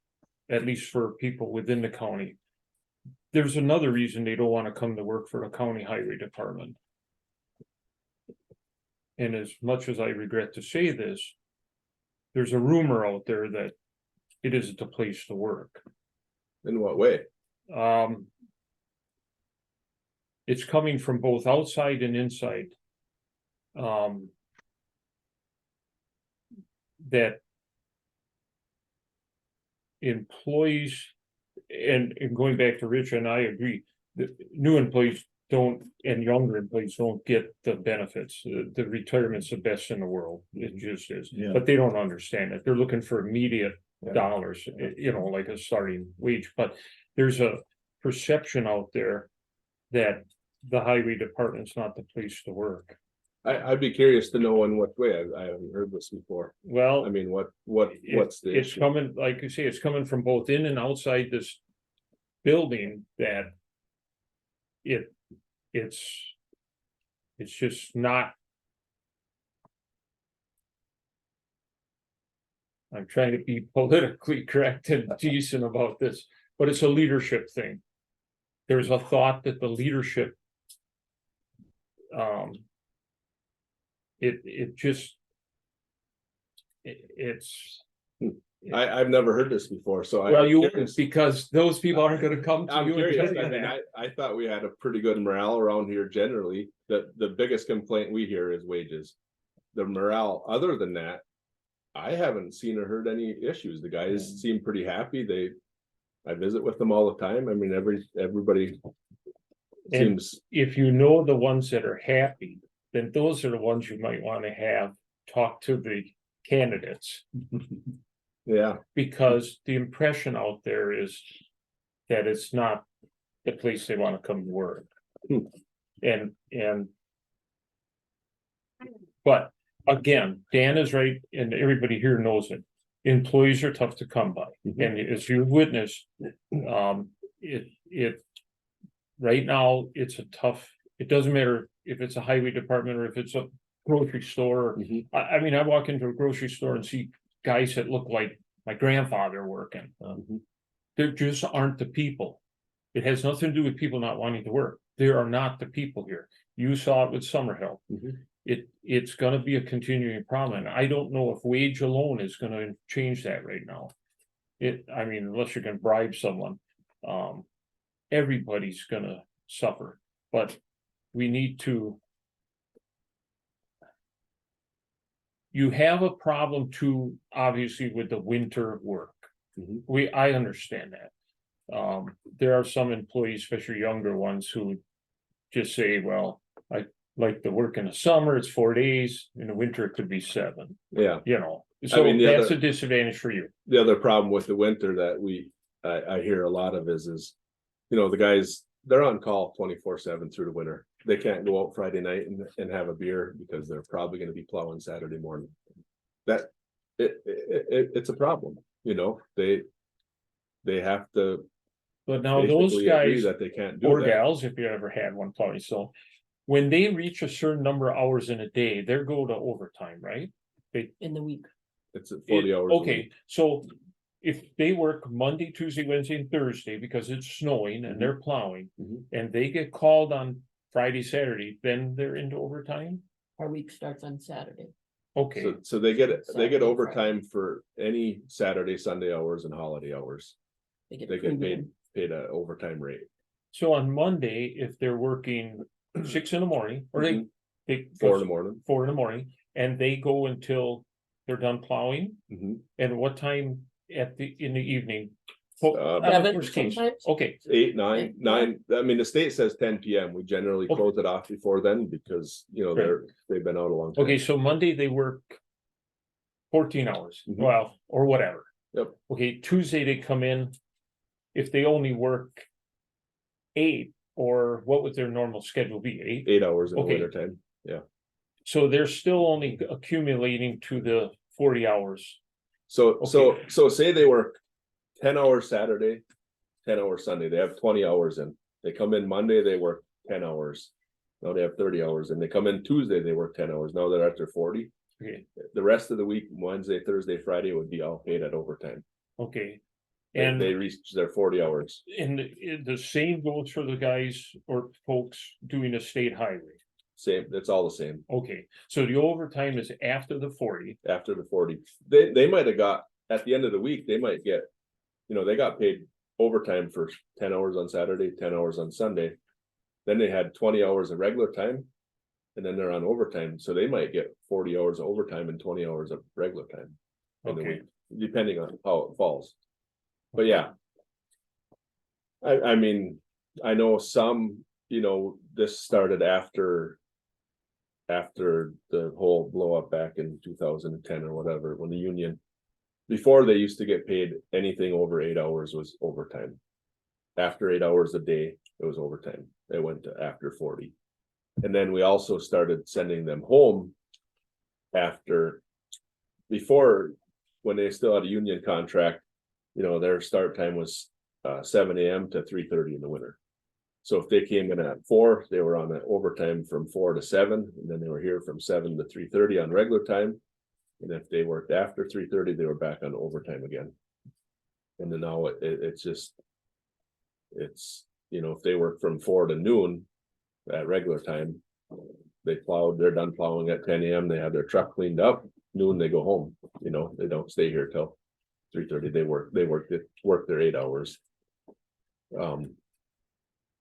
at least for people within the county. There's another reason they don't want to come to work for the county highway department. And as much as I regret to say this, there's a rumor out there that it isn't a place to work. In what way? It's coming from both outside and inside. That employees, and going back to Rich, and I agree, the new employees don't, and younger employees don't get the benefits. The retirement's the best in the world. It just is. Yeah. But they don't understand it. They're looking for immediate Yeah. dollars, like a starting wage. But there's a perception out there that the highway department's not the place to work. I'd be curious to know in what way. I haven't heard this before. Well, I mean, what's the it's issue? coming, like you say, it's coming from both in and outside this building that it's just not. I'm trying to be politically correct and decent about this, but it's a leadership thing. There's a thought that the leadership it's I've never heard this before, so well, you I'm wouldn't, because those people aren't gonna come to you. and curious. tell you I mean, that. I thought we had a pretty good morale around here generally. The biggest complaint we hear is wages. The morale, other than that, I haven't seen or heard any issues. The guys seem pretty happy. I visit with them all the time. I mean, everybody And seems, if you know the ones that are happy, then those are the ones you might want to have talk to the candidates. yeah. Because the impression out there is that it's not the place they want to come to work. And but again, Dan is right, and everybody here knows it. Employees are tough to come by, and as you witnessed, it right now, it's a tough, it doesn't matter if it's a highway department or if it's a grocery store. Mhm. I mean, I walk into a grocery store and see guys that look like my grandfather working. There just aren't the people. It has nothing to do with people not wanting to work. There are not the people here. You saw it with Summerhill. Mhm. It's gonna be a continuing problem, and I don't know if wage alone is gonna change that right now. I mean, unless you can bribe someone, everybody's gonna suffer, but we need to. You have a problem too, obviously, with the winter work. Mhm. I understand that. There are some employees, especially younger ones, who just say, well, I like to work in the summer, it's 4 days, in the winter it could be 7, Yeah. So mean, the that's other- a disadvantage for you. The other problem with the winter that I hear a lot of is, the guys, they're on call 24/7 through the winter. they can't go out Friday night and have a beer because they're probably gonna be plowing Saturday morning. That, it's a problem, you know, they have to But now those basically agree guys that they can't do or that. gals, if you ever had one plowing, so. When they reach a certain number of hours in a day, they're go to overtime, right? in the week. It's at 40 hours. a Okay, week. so if they work Monday, Tuesday, Wednesday, and Thursday because it's snowing and they're plowing. Mhm. And they get called on Friday, Saturday, then they're into overtime? Our week starts on Saturday. Okay, So they get Saturday, Friday. overtime for any Saturday, Sunday hours and holiday hours. They get They get premium. paid a overtime rate. so on Monday, if they're working 6 in the morning, or they. They 4 in the morning. 4 in the morning, and they go until they're done plowing, Mhm. and what time in the evening? Seven Worst case. sometimes? Okay, 8, 9, Yeah. 9. I mean, the state says 10 PM. We generally Okay. close it off before then because, you know, they've been out a long time. okay, so Monday they work 14 hours, Mhm. well, or whatever. Yep. Okay, Tuesday they come in, if they only work 8, or what would their normal schedule be, 8? 8 hours in the Okay. winter time. So they're still only accumulating to the 40 hours. So say they work 10 hours Saturday, 10 hours Sunday. They have 20 hours in. They come in Monday, they work 10 hours. Now they have 30 hours, and they come in Tuesday, they work 10 hours. Now they're at their 40. Okay, The rest of the week, Wednesday, Thursday, Friday would be all paid at overtime. okay. And they And reach their 40 hours. the same goes for the guys or folks doing a state highway. Same, it's all the same Okay, so the overtime is after the 40. after the 40. They might have got, at the end of the week, they might get, you know, they got paid overtime for 10 hours on Saturday, 10 hours on Sunday. Then they had 20 hours of regular time. And then they're on overtime, so they might get 40 hours of overtime and 20 hours of regular time. In the Okay. week, depending on how it falls. But yeah. I mean, I know some, you know, this started after the whole blow up back in 2010 or whatever, when the union. Before they used to get paid anything over 8 hours was overtime. After 8 hours a day, it was overtime. It went to after 40. And then we also started sending them home. Before, when they still had a union contract, you know, their start time was 7 AM to 3:30 in the winter. So if they came in at 4, they were on an overtime from 4 to 7, and then they were here from 7 to 3:30 on regular time. And if they worked after 3:30, they were back on overtime again. And then now it's just, it's, you know, if they work from 4 to noon at regular time, they plowed, they're done plowing at 10 AM, they have their truck cleaned up, noon they go home, you know, they don't stay here till 3:30, they work their 8 hours.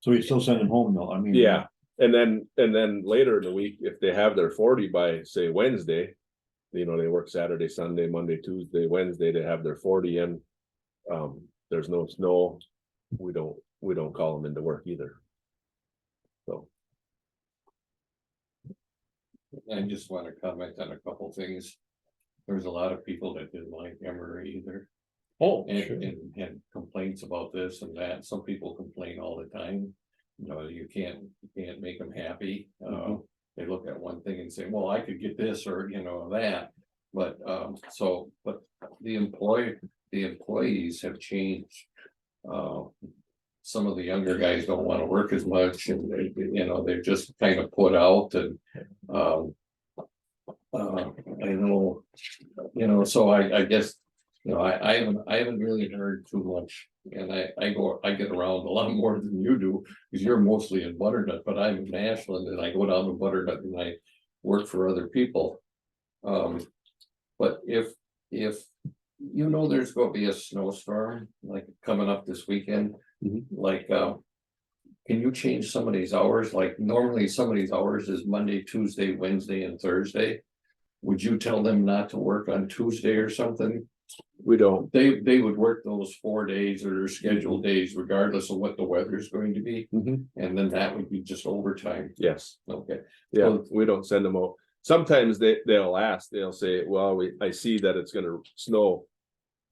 So you still send them home though, I mean. Yeah, and then later in the week, if they have their 40 by, say, Wednesday. You know, they work Saturday, Sunday, Monday, Tuesday, Wednesday, they have their 40 in. There's no snow, we don't call them into work either. So. I just want to comment on a couple things. There's a lot of people that didn't like Emery either. Oh, And, sure. and had complaints about this and that. Some people complain all the time. You know, you can't make them happy. They look at one thing and say, well, I could get this or, you know, that. But the employees have changed. Some of the younger guys don't want to work as much and they, you know, they're just kind of put out and, I know, you know, so I guess, you know, I haven't really heard too much. And I get around a lot more than you do, because you're mostly in Butternut, but I'm in Ashland and I go down to Butternut and I work for other people. But if you know, there's gonna be a snowstorm like coming up this weekend, like, can you change some of these hours? Like normally some of these hours is Monday, Tuesday, Wednesday and Thursday. Would you tell them not to work on Tuesday or something? We don't. They would work those 4 days or their scheduled days regardless of what the weather is going to be. And then that would be just overtime. Yes, Okay. yeah, we don't send them out. Sometimes they'll ask, they'll say, well, I see that it's gonna snow.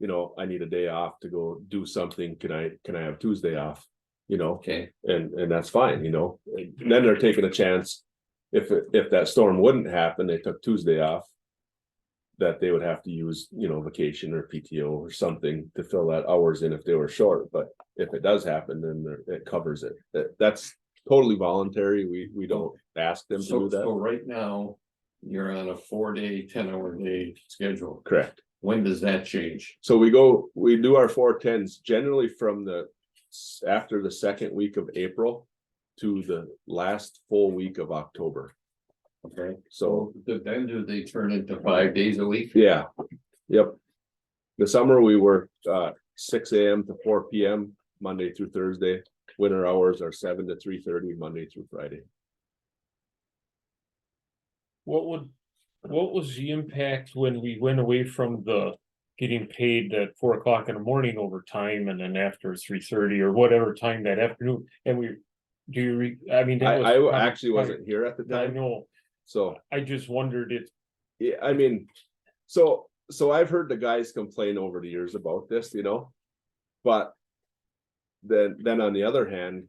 You know, I need a day off to go do something. Can I have Tuesday off? You know, Okay, and that's fine, you know, and then they're taking a chance. If that storm wouldn't happen, they took Tuesday off. That they would have to use, you know, vacation or PTO or something to fill that hours in if they were short, but if it does happen, then it covers it. That's totally voluntary, we don't ask them to so, do so that. right now, you're on a 4-day, 10-hour day schedule. Correct. When does that change? So we do our 410s generally from after the second week of April to the last full week of October. Okay, So, then do they turn into 5 days a week? yeah, yep. The summer we work 6 AM to 4 PM, Monday through Thursday. Winter hours are 7 to 3:30, Monday through Friday. What was the impact when we went away from the getting paid at 4 o'clock in the morning overtime and then after 3:30 or whatever time that afternoon? And I mean. that was I probably- actually wasn't here at the I time, know, so, I just wondered if, yeah, I mean, so I've heard the guys complain over the years about this, you know? But then on the other hand,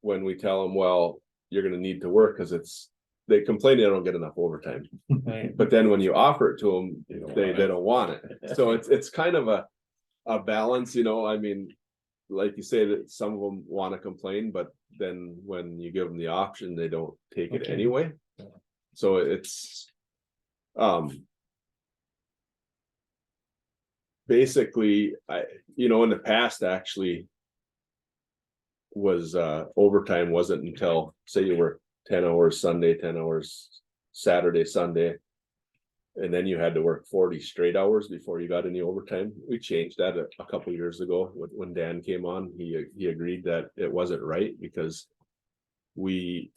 when we tell them, well, you're gonna need to work, cause they complain they don't get enough overtime. I- But then when you offer it to them, They don't they want it. don't want it. So it's kind of a balance, you know, I mean. Like you say that some of them wanna complain, but then when you give them the option, they don't take it Okay. anyway. So it's. Basically, in the past, actually. Was overtime wasn't until, say you work 10 hours Sunday, 10 hours Saturday, Sunday. And then you had to work 40 straight hours before you got any overtime. We changed that a couple years ago when Dan came on. He agreed that it wasn't right because. We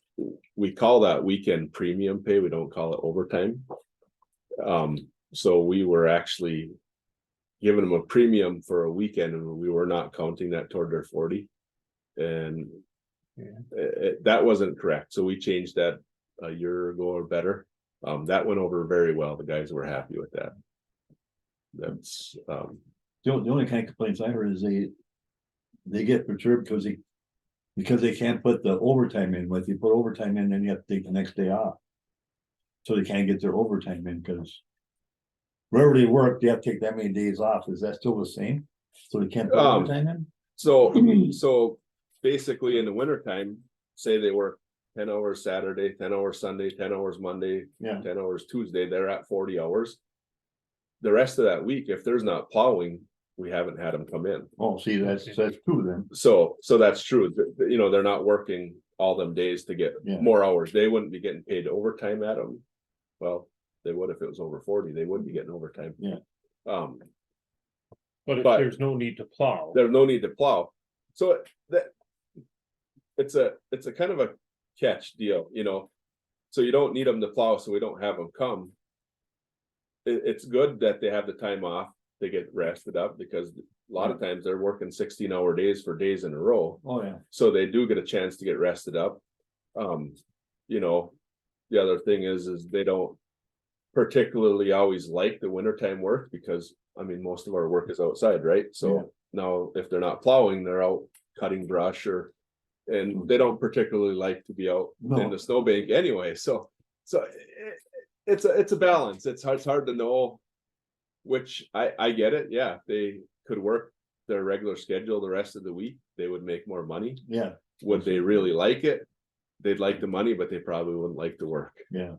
call that weekend premium pay. We don't call it overtime. So we were actually. Giving them a premium for a weekend and we were not counting that toward their 40. And. That wasn't correct. So we changed that a year ago or better. That went over very well. The guys were happy with that. That's, The only kind of complaints I heard is they get perturbed because they can't put the overtime in. But if you put overtime in, then you have to take the next day off. So they can't get their overtime in because wherever they work, they have to take that many days off. Is that still the same? So they can't put overtime in? so basically in the wintertime, say they work 10 hours Saturday, 10 hours Sunday, 10 hours Monday, Yeah. 10 hours Tuesday, they're at 40 hours. The rest of that week, if there's not plowing, we haven't had them come in. Oh, see, that's true then. So that's true. They're not working all them days to get Yeah. more hours. They wouldn't be getting paid overtime at them. Well, they would if it was over 40, they wouldn't be getting overtime. Yeah. but if But- there's no need to plow. There's no need to plow. So it's a kind of a catch deal, so you don't need them to plow, so we don't have them come. It's good that they have the time off to get rested up because a lot of times they're working 16-hour days for days in a row. Oh, yeah. So they do get a chance to get rested up. The other thing is they don't particularly always like the wintertime work because, I mean, most of our work is outside, right? Yeah. So now if they're not plowing, they're out cutting brush and they don't particularly like to be out in No. the snowbank anyway. So it's a balance. It's hard to know which I get it. Yeah, they could work their regular schedule the rest of the week. They would make more money. Yeah, Would they really like it? They'd like the money, but they probably wouldn't like the work. yeah.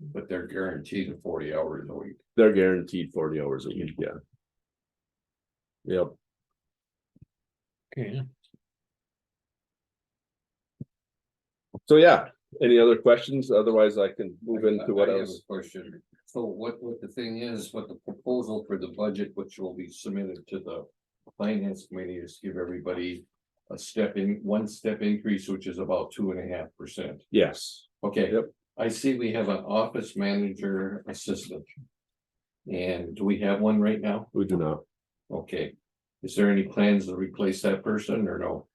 But they're guaranteed 40 hours a week. They're guaranteed 40 hours a week, yeah. Yep. Okay, So yeah, any other questions? Otherwise I can move into what I have else. a question. So what the thing is, what the proposal for the budget, which will be submitted to the finance committee is give everybody one step increase, which is about 2.5%. Yes, Okay. Yep. I see we have an office manager assistant. And do we have one right now? we do not. Okay. Is there any plans to replace that person or no?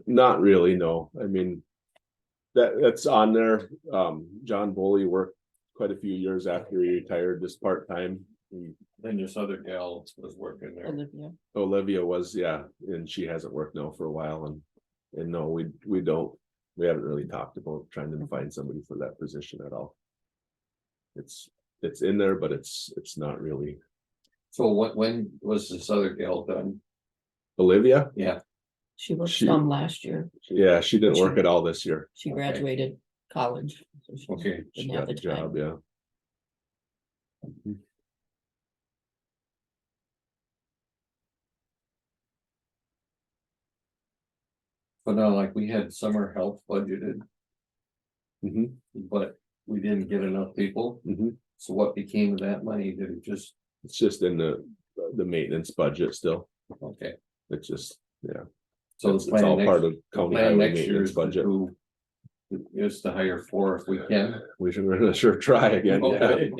Not really, no. I mean. That's on there. John Boley worked quite a few years after he retired, just part-time. Then this other gal was working there. Olivia. Olivia was, yeah, and she hasn't worked now for a while and And no, we don't, we haven't really talked about trying to find somebody for that position at all. It's in there, but it's not really. So when was this other gal done? Olivia? Yeah, She worked She- some last year. Yeah, she didn't work at all this year. She Okay. graduated college. so she Okay. She Didn't have got the a job, time. yeah. but no, like we had summer help budgeted, Mhm, but we didn't get enough people. mhm. So what became of that money? Did it just, It's just in the maintenance budget still. okay, It's just, yeah. so It's the all plan part next, of the county plan highway next year maintenance is to budget. do. Is to hire 4 if we can. We should really sure try again. Yeah. Okay.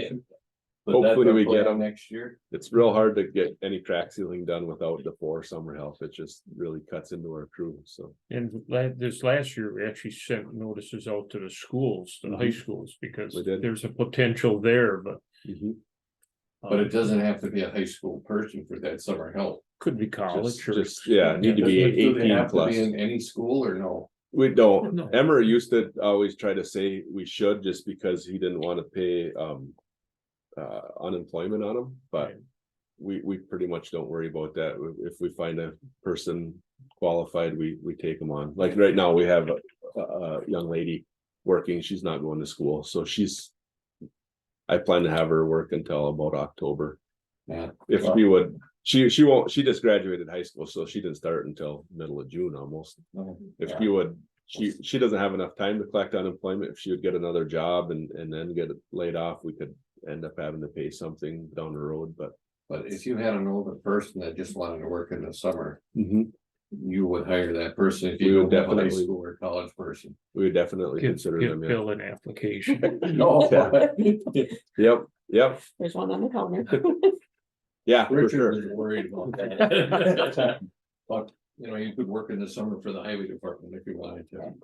But that's Hopefully our we get plan them. next year. It's real hard to get any crack sealing done without the 4 summer help. It just really cuts into our crew, so. And this last year, we actually sent notices out to the schools, to the high Mhm. schools, because We did. there's a potential there, but. Mhm. But it doesn't have to be a high school person for that summer help. Could be college or. Just, yeah, need to be Do they 18 have to plus. be in any school or no? We don't. No. Emmer used to always try to say we should just because he didn't want to pay unemployment on them, but we pretty much don't worry about that. If we find a person qualified, we take them on. Like right now, we have a young lady working. She's not going to school, so I plan to have her work until about October. Yeah. If we would, she won't, she just graduated high school, so she didn't start until middle of June almost. If Yeah. she would, she doesn't have enough time to collect unemployment. If she would get another job and then get laid off, we could end up having to pay something down the road, but. But if you had an older person that just wanted to work in the summer, Mhm. you would hire that person if We you would don't have a high definitely- school or college person. We would definitely Give consider them, yeah. Bill an application. No. Yep, There's one on the counter. yeah, for Richard sure. was worried about that. But, you know, you could work in the summer for the highway department if you wanted to.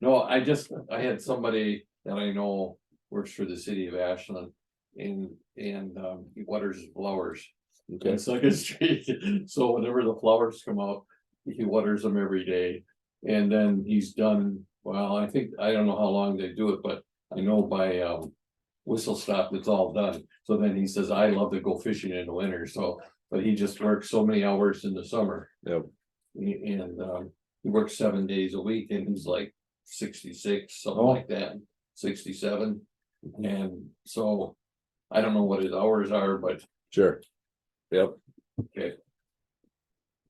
No, I had somebody that I know works for the city of Ashland and he waters his flowers Okay, in Second Street. So whenever the flowers come out, he waters them every day. And then he's done, well, I don't know how long they do it, but I know by Whistle Stop, it's all done. So then he says, I love to go fishing in the winter, so, but he just works so many hours in the summer. yep, And he works 7 days a week and he's like 66, something Oh. like that, 67. And so I don't know what his hours are, but sure. Yep. okay.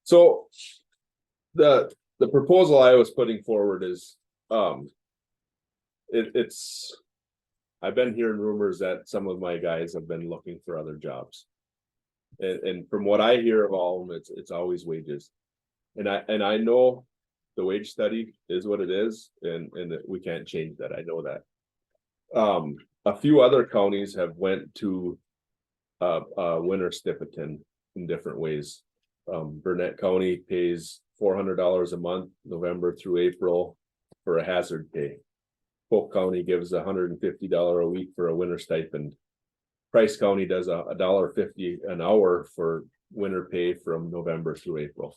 So the proposal I was putting forward is, it's. I've been hearing rumors that some of my guys have been looking for other jobs. And from what I hear of all of them, it's always wages. And I know the wage study is what it is, and that we can't change that. I know that. A few other counties have went to winter stipend in different ways. Burnett County pays $400 a month, November through April, for a hazard pay. Polk County gives $150 a week for a winter stipend. Price County does $1.50 an hour for winter pay from November through April.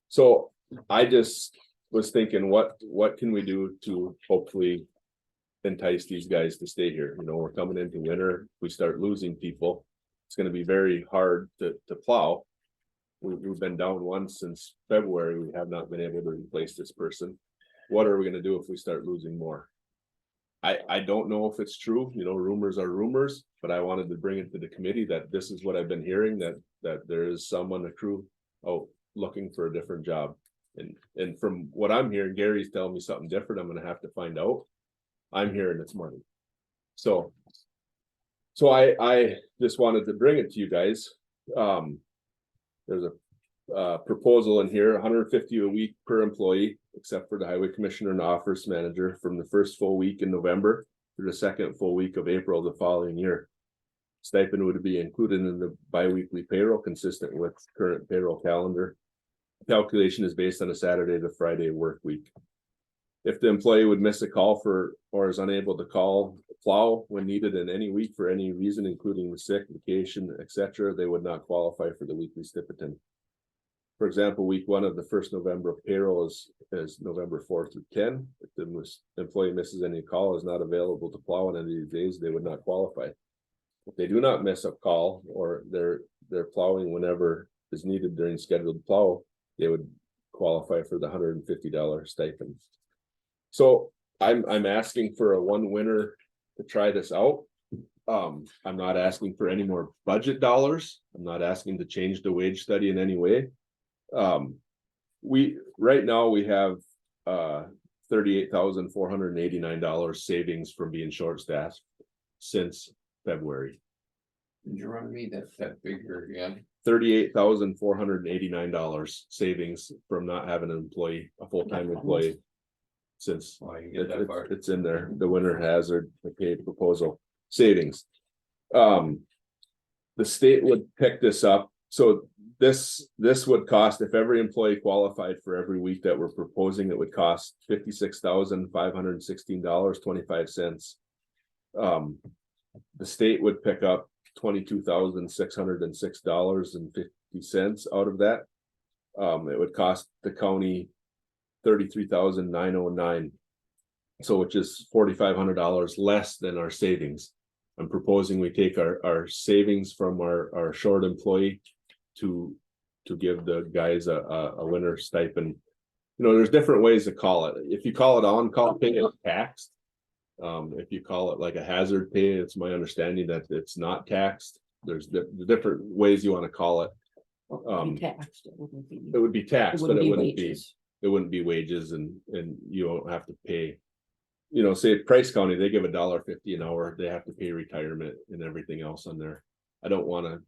So I just was thinking, what can we do to hopefully entice these guys to stay here? You know, we're coming into winter, we start losing people. It's gonna be very hard to plow. We've been down once since February. We have not been able to replace this person. What are we gonna do if we start losing more? I don't know if it's true, you know, rumors are rumors, but I wanted to bring it to the committee that this is what I've been hearing, that there is someone, a crew, looking for a different job. And from what I'm hearing, Gary's telling me something different. I'm gonna have to find out. I'm hearing it's money. So I just wanted to bring it to you guys. There's a proposal in here, $150 a week per employee, except for the highway commissioner and office manager, from the first full week in November through the second full week of April the following year. Stipend would be included in the biweekly payroll consistent with current payroll calendar. Calculation is based on a Saturday to Friday work week. If the employee would miss a call or is unable to plow when needed in any week for any reason, including sick, vacation, etc., they would not qualify for the weekly stipend. For example, week 1 of the first November payroll is November 4 through 10. If the employee misses any call, is not available to plow on any of these days, they would not qualify. If they do not miss a call, or they're plowing whenever is needed during scheduled plow, they would qualify for the $150 stipend. So I'm asking for a 1 winter to try this out. I'm not asking for any more budget dollars. I'm not asking to change the wage study in any way. Right now we have $38,489 savings from being short-staffed since February. Did you run me that figure again? $38,489 savings from not having an employee, a full-time employee. Since Oh, you get that far. it's in there, the winter hazard, the paid proposal savings. The state would pick this up, so this would cost, if every employee qualified for every week that we're proposing, it would cost $56,516.25. The state would pick up $22,606.50 out of that. It would cost the county $33,909. So which is $4,500 less than our savings. I'm proposing we take our savings from our short employee to give the guys a winter stipend. You know, there's different ways to call it. If you call it on-call pay, it's taxed. If you call it like a hazard pay, it's my understanding that it's not taxed. There's the different ways you want to call it. Be taxed, it wouldn't be. It would be taxed, but it wouldn't be. wages. It wouldn't be wages, and you don't have to pay. You know, say at Price County, they give $1.50 an hour, they have to pay retirement and everything else on there. I don't want to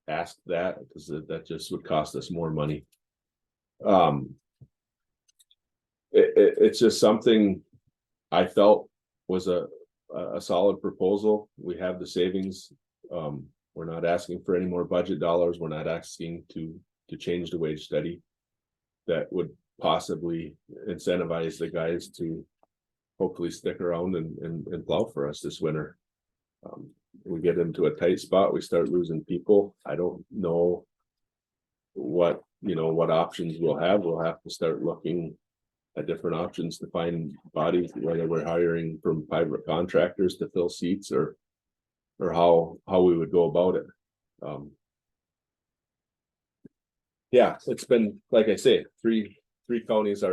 ask that, because that just would cost us more money. It's just something I felt was a solid proposal. We have the savings. We're not asking for any more budget dollars. We're not asking to change the wage study. That would possibly incentivize the guys to hopefully stick around and plow for us this winter. We get into a tight spot, we start losing people. I don't know what options we'll have. We'll have to start looking at different options to find bodies, whether we're hiring from private contractors to fill seats, or how we would go about it. Yeah, it's been, like I say, three counties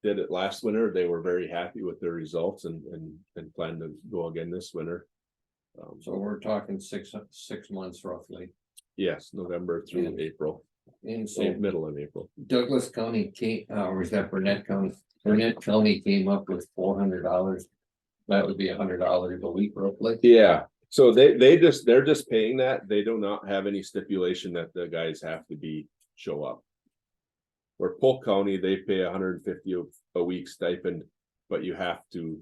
did it last winter. They were very happy with their results and plan to go again this winter. So we're talking six months roughly. Yes, November through And- April, And so so middle of April. Douglas County came, or is that Burnett County? Burnett County came up with $400. That would be $100 a week roughly. Yeah, so they're just paying that. They do not have any stipulation that the guys have to show up. Where Polk County, they pay $150 a week stipend, but you have to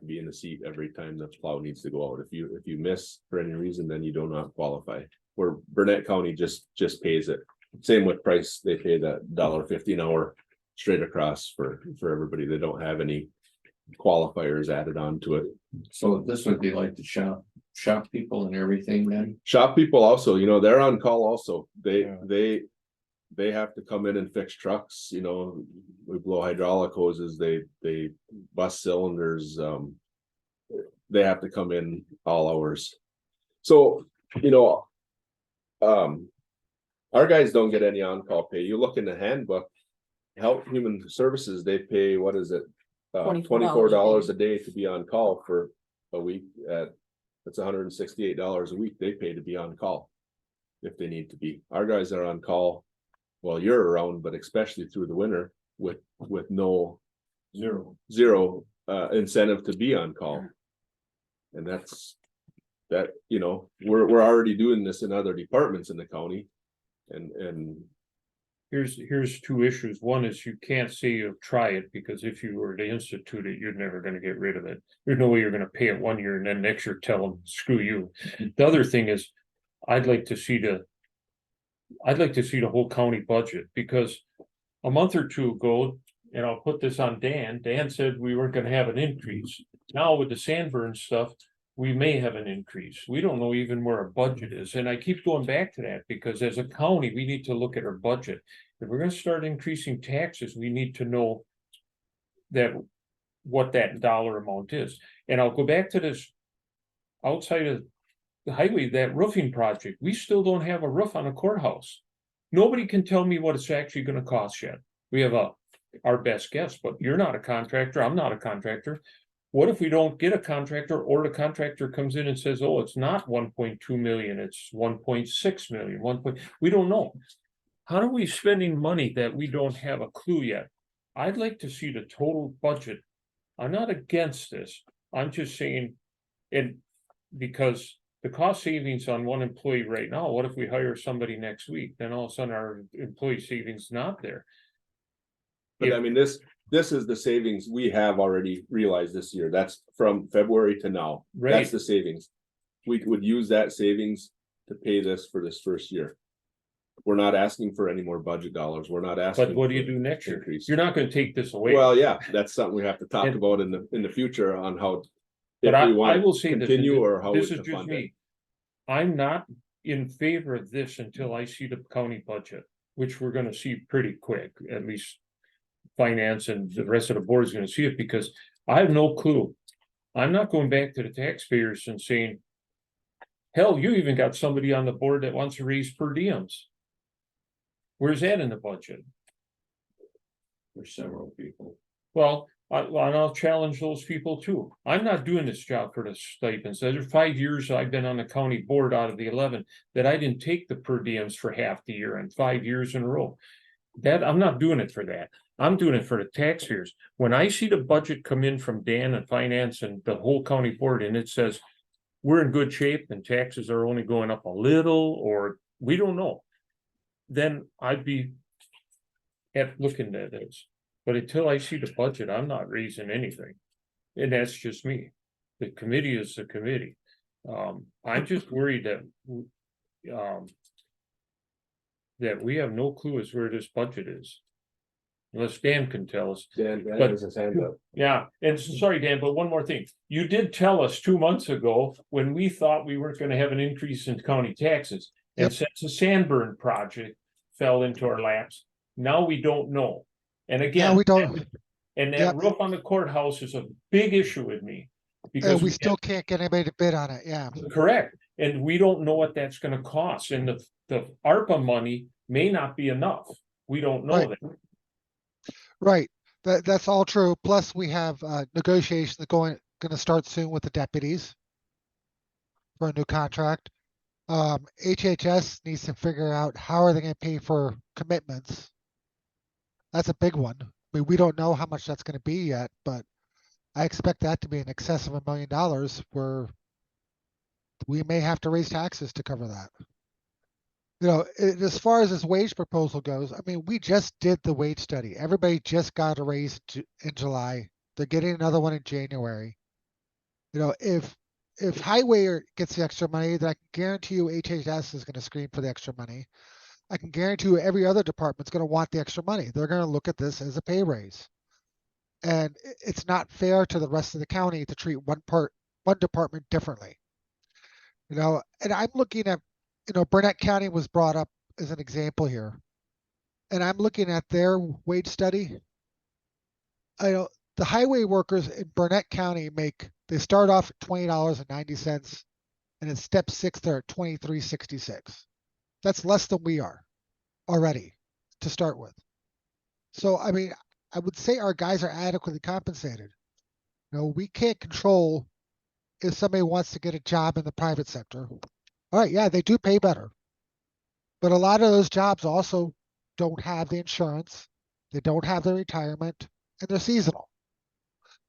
be in the seat every time the plow needs to go out. If you miss for any reason, then you do not qualify. Where Burnett County just pays it. Same with Price, they pay that $1.50 an hour straight across for everybody. They don't have any qualifiers added on to it. So this would be like the shop people and everything then? Shop people also, they're on call also. Yeah. They have to come in and fix trucks, we blow hydraulic hoses, they bust cylinders, they have to come in all hours. So, our guys don't get any on-call pay. You look in the handbook, Health and Human Services, they pay, what is it? $24 a day to be on call for a week. That's $168 a week they pay to be on call if they need to be. Our guys are on call while you're around, but especially through the winter with no zero incentive to be on call. And we're already doing this in other departments in the county. And Here's two issues. One is you can't say you try it, because if you were to institute it, you're never gonna get rid of it. There's no way you're gonna pay it 1 year and then next year tell them, screw you. The other thing is, I'd like to see the whole county budget, because a month or two ago, and I'll put this on Dan said we weren't gonna have an increase. Now with the Sandburn stuff, we may have an increase. We don't know even where our budget is. And I keep going back to that, because as a county, we need to look at our budget. If we're gonna start increasing taxes, we need to know that, what that dollar amount is. And I'll go back to this outside of the highway, that roofing project, we still don't have a roof on a courthouse. Nobody can tell me what it's actually gonna cost yet. We have our best guess, but you're not a contractor, I'm not a contractor. What if we don't get a contractor, or the contractor comes in and says, oh, it's not 1.2 million, it's 1.6 million, we don't know. How are we spending money that we don't have a clue yet? I'd like to see the total budget. I'm not against this, I'm just saying, and because the cost savings on one employee right now, what if we hire somebody next week, then all of a sudden our employee savings not there? But I mean, this is the savings we have already realized this year. That's from February to now. Right. That's the savings. We would use that savings to pay this for this first year. We're not asking for any more budget dollars. We're not asking. But what do you for do next year? increase. You're not gonna take this away. Well, yeah, that's something we have to talk And- about in the future on how. But If we I want will to say this, and continue or how we this is to just fund it. me. I'm not in favor of this until I see the county budget, which we're gonna see pretty quick, at least. Finance and the rest of the board is gonna see it, because I have no clue. I'm not going back to the taxpayers and saying. Hell, you even got somebody on the board that wants to raise per diems. Where's that in the budget? There's several people. Well, I'll challenge those people too. I'm not doing this job for the stipends. There's 5 years I've been on the county board out of the 11 that I didn't take the per diems for half the year, and 5 years in a row. That, I'm not doing it for that. I'm doing it for the taxpayers. When I see the budget come in from Dan and finance and the whole county board, and it says we're in good shape and taxes are only going up a little, or we don't know, then I'd be at looking at this. But until I see the budget, I'm not raising anything. And that's just me. The committee is the committee. I'm just worried that we have no clue as where this budget is. Unless Dan can tell us. Dan But- has his hand up. Yeah, and sorry, Dan, but one more thing. You did tell us 2 months ago, when we thought we weren't gonna have an increase in county taxes. And Yep. since the Sandburn project fell into our laps, now we don't know. And Yeah, again, we don't, and that Yep. roof on the courthouse is a big issue with me. Because we still can't get anybody to bid on it, yeah. correct, and we don't know what that's gonna cost, and the ARPA money may not be enough. We don't know Right. that. Right, that's all true. Plus, we have negotiations gonna start soon with the deputies for a new contract. HHS needs to figure out how are they gonna pay for commitments. That's a big one. I mean, we don't know how much that's gonna be yet, but I expect that to be in excess of $1 million, where we may have to raise taxes to cover that. You know, as far as this wage proposal goes, I mean, we just did the wage study. Everybody just got a raise in July. They're getting another one in January. You know, if highway gets the extra money, then I can guarantee you HHS is gonna scream for the extra money. I can guarantee you every other department's gonna want the extra money. They're gonna look at this as a pay raise. And it's not fair to the rest of the county to treat one department differently. You know, and I'm looking at, you know, Burnett County was brought up as an example here. And I'm looking at their wage study. I know the highway workers in Burnett County they start off at $20.90, and in step 6, they're at $23.66. That's less than we are already to start with. So, I mean, I would say our guys are adequately compensated. You know, we can't control if somebody wants to get a job in the private sector. All right, yeah, they do pay better. But a lot of those jobs also don't have the insurance, they don't have the retirement, and they're seasonal.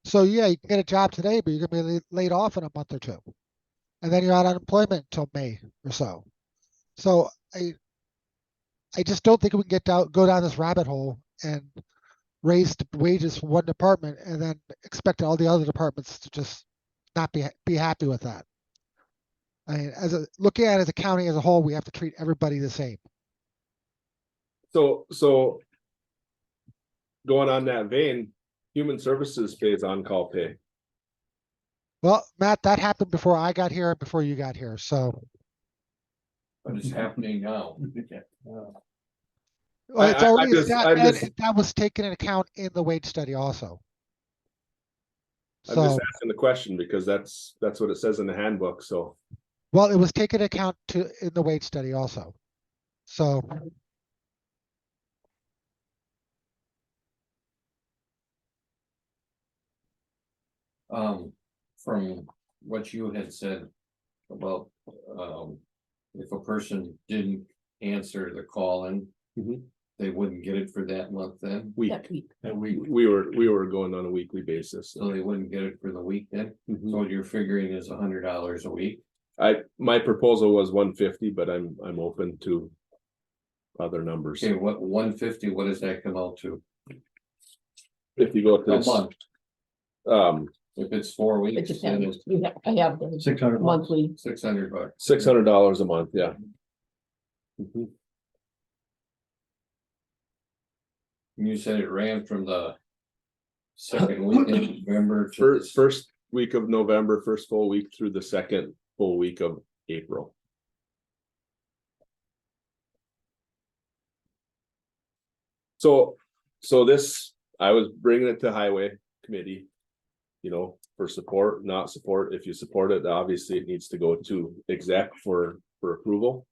So yeah, you can get a job today, but you're gonna be laid off in a month or two. And then you're out on unemployment until May or so. So I just don't think we can go down this rabbit hole and raise the wages for one department and then expect all the other departments to just not be happy with that. I mean, looking at it as a county as a whole, we have to treat everybody the same. So going on that vein, human services pays on-call pay. Well, Matt, that happened before I got here and before you got here, so But it's happening now. Well, it's I already, just- that, I'm and just- that was taken into account in the wage study also. I'm just So, asking the question because that's what it says in the handbook, so. well, it was taken into account in the wage study also. So, From what you had said about, if a person didn't answer the call in, Mhm. they wouldn't get it for that month then, We That week. we were going on a weekly basis. so they wouldn't get it for the week then. Mhm. So what you're figuring is $100 a week. My proposal was 150, but I'm open to other numbers. Okay, what, 150, what does that come out to? If you go to A this, month, if it's 4 It weeks, then depends. it's I have the 600 bucks. monthly. $600. $600 a month, yeah. Mhm. You said it ran from the second week in November to First week of November, first full week through the second full week of April. So this, I was bringing it to highway committee. You know, for support, not support. If you support it, obviously it needs to go to exec for approval.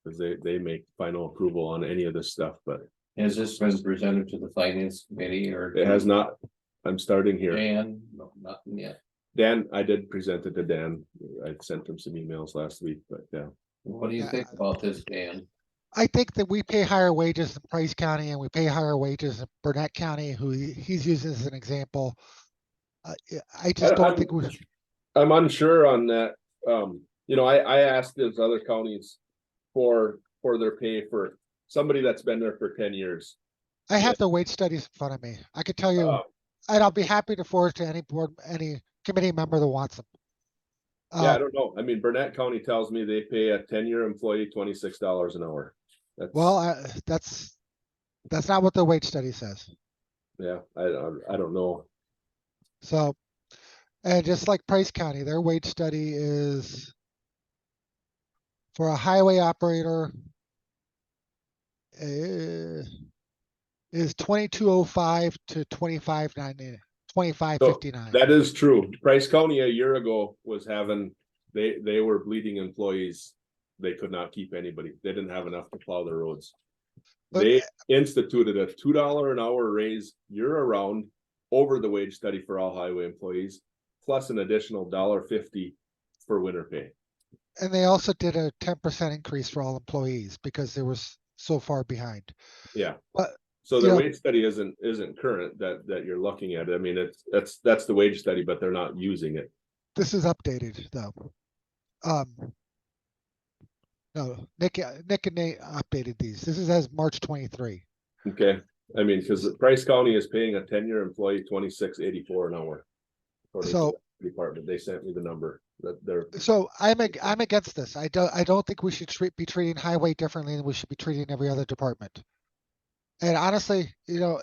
Cause they make final approval on any of this stuff, but Has this been presented to the finance committee or? it has not. I'm starting here. And, no, nothing yet. Dan, I did present it to Dan. I sent him some emails last week, but yeah. What do you Yeah. think about this, Dan? I think that we pay higher wages in Price County and we pay higher wages in Burnett County, who he's using as an example. Yeah, I just don't think we, I'm unsure on that. You know, I asked those other counties for their pay for somebody that's been there for 10 years. I have the wage studies in front of me. I could tell you, Uh, and I'll be happy to forward to any board, any committee member that wants them. Yeah, I Um, don't know. I mean, Burnett County tells me they pay a 10-year employee $26 an hour. That's, well, that's not what the wage study says. yeah, I don't know. So, and just like Price County, their wage study is for a highway operator is 2205 to 2590, 2559. That is true. Price County a year ago was having, they were bleeding employees. They could not keep anybody. They didn't have enough to plow the roads. But- They instituted a $2 an hour raise year around over the wage study for all highway employees, plus an additional $1.50 for winter pay. And they also did a 10% increase for all employees because they were so far behind. Yeah. But, So you the know- wage study isn't current that you're looking at. I mean, that's the wage study, but they're not using it. This is updated though. No, Nick and Nate updated these. This is as March 23. Okay, I mean, because Price County is paying a 10-year employee $26.84 an hour. according to So- the Department, they sent me the number that they're, So I'm against this. I don't think we should be treating highway differently than we should be treating every other department. And honestly, you know,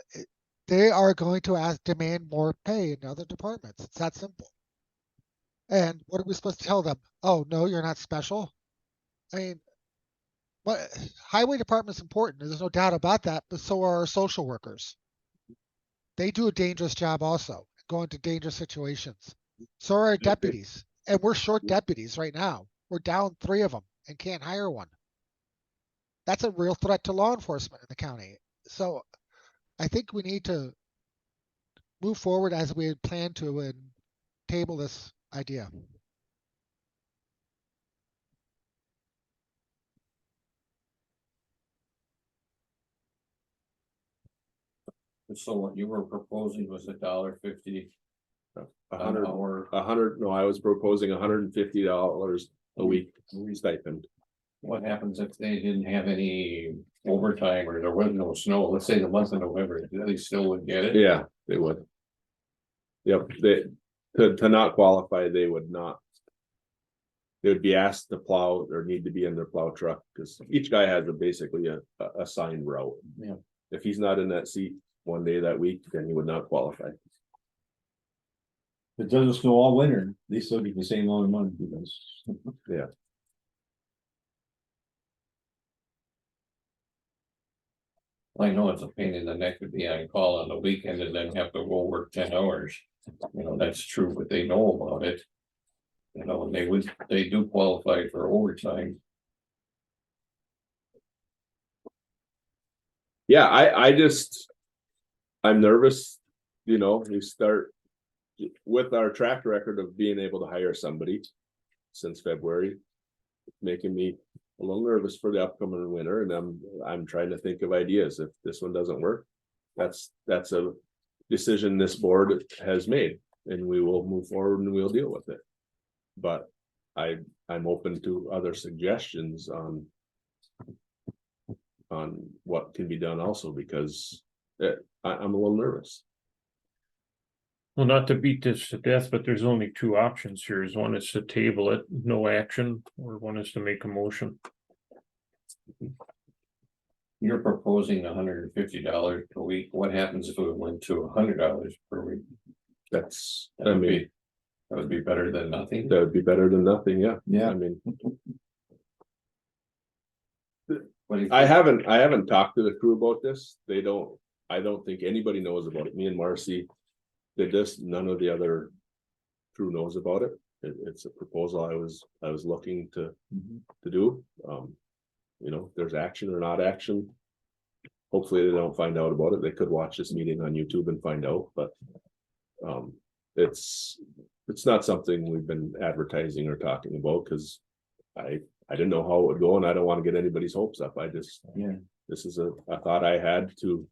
they are going to demand more pay in other departments. It's that simple. And what are we supposed to tell them? Oh, no, you're not special. I mean, what highway department's important. There's no doubt about that, but so are our social workers. They do a dangerous job also, go into dangerous situations. So are our deputies, and we're short deputies right now. We're down 3 of them and can't hire one. That's a real threat to law enforcement in the county. So I think we need to move forward as we had planned to and table this idea. So what you were proposing was $1.50 a an hundred, hour. no, I was proposing $150 a week stipend. What happens if they didn't have any overtime or there was no snow? Let's say the month of November, they still would get it? Yeah, they would. Yep, to not qualify, they would not. They would be asked to plow or need to be in their plow truck, because each guy has basically a assigned route. Yeah. If he's not in that seat one day that week, then he would not qualify. If it doesn't snow all winter, they still get the same amount of money because. I know it's a pain in the neck to be on call on the weekend and then have to go work 10 hours. You know, that's true, but they know about it. You know, and they do qualify for overtime. Yeah, I'm nervous, you know, we start. With our track record of being able to hire somebody since February. Making me a little nervous for the upcoming winter, and I'm trying to think of ideas. If this one doesn't work, that's a decision this board has made, and we will move forward and we'll deal with it. But I'm open to other suggestions on what can be done also, because I'm a little nervous. Well, not to beat this to death, but there's only two options here. Is one is to table it, no action, or one is to make a motion. You're proposing $150 per week. What happens if it went to $100 per week? That's, That I would mean, be, that would be better than nothing. that would be better than nothing, yeah. Yeah. I mean, What do you I think? haven't talked to the crew about this. I don't think anybody knows about it. Me and Marcy did this. None of the other crew knows about it. It's a proposal I was looking to do. You know, if there's action or not action. Hopefully they don't find out about it. They could watch this meeting on YouTube and find out, but it's not something we've been advertising or talking about, because I didn't know how it would go, and I don't want to get anybody's hopes up. Yeah. This is a thought I had to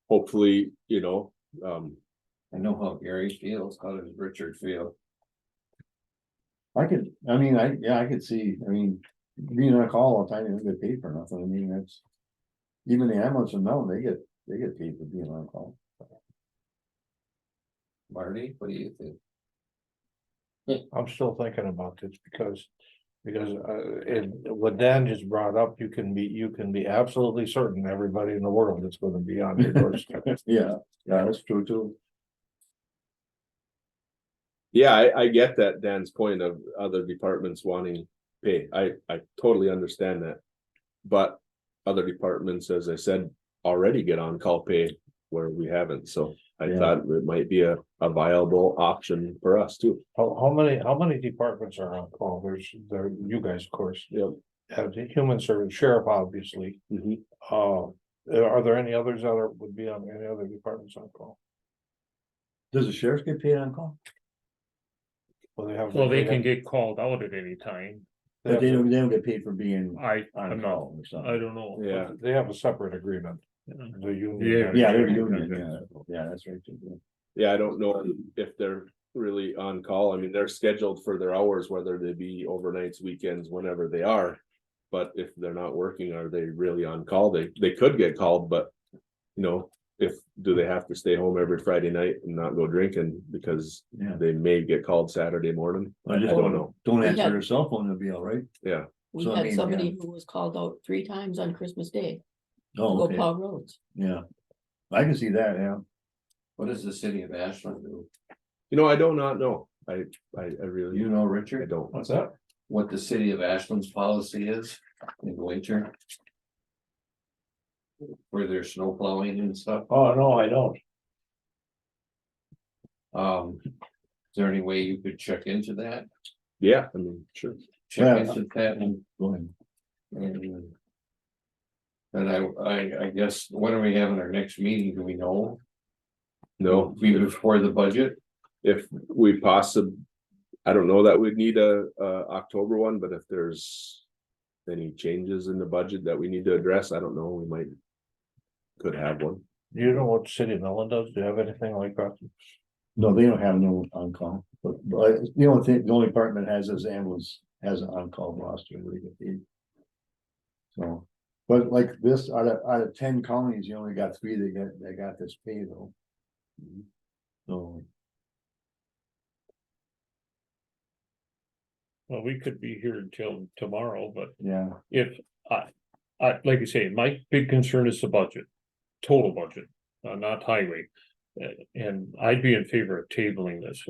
hopefully, you know, I know how Gary feels. How does Richard feel? I could see, being on call all the time, you don't get paid for nothing. I mean, that's. Even the ambulance and no, they get paid for being on call. Marty, what do you think? I'm still thinking about this because and what Dan just brought up, you can be absolutely certain everybody in the world is gonna be on your doorstep. Yeah, that's true too. yeah, I get that Dan's point of other departments wanting pay. I totally understand that. But other departments, as I said, already get on-call pay where we haven't, so I Yeah. thought it might be a viable option for us too. How many departments are on call? There, you guys, of course, Yep. have the human service, sheriff, obviously. Mhm. Are there any others that would be on any other departments on call? Does the sheriff get paid on call? Well, they can get called out at any time. But they don't get paid for being I'm on not, call or I something. don't know. Yeah. They have a separate agreement. The union. Yeah. Yeah, they're union, yeah, that's right. too. Yeah, I don't know if they're really on call. I mean, they're scheduled for their hours, whether they be overnights, weekends, whenever they are. But if they're not working, are they really on call? They could get called, but you know, do they have to stay home every Friday night and not go drinking because Yeah. they may get called Saturday morning? I just don't know. Don't We answer had- their cell phone, it'll be all right. Yeah, We So, I had mean, somebody yeah. who was called out 3 times on Christmas Day to Oh, go okay, plow roads. yeah. I can see that, yeah. What does the city of Ashland do? you know, I do not know. I really, You know, I Richard? don't. What's that? What the city of Ashland's policy is in the winter? Where there's snow plowing and stuff? Oh, no, I don't. Is there any way you could check into that? Yeah, I mean, sure. Check Yeah. into that and Go ahead. And I guess, when are we having our next meeting? Do we know? No, Be before the budget? if we I don't know that we'd need a October one, but if there's any changes in the budget that we need to address, I don't know, we could have one. Do you know what City of Millen does? Do you have anything like that? No, they don't have no on-call, but the only thing, the only department has is ambulance has an on-call roster where they get paid. So, but like this, out of 10 counties, you only got 3 that got this pay though. So, Well, we could be here until tomorrow, but yeah, if like you say, my big concern is the budget, total budget, not highway. And I'd be in favor of tabling this.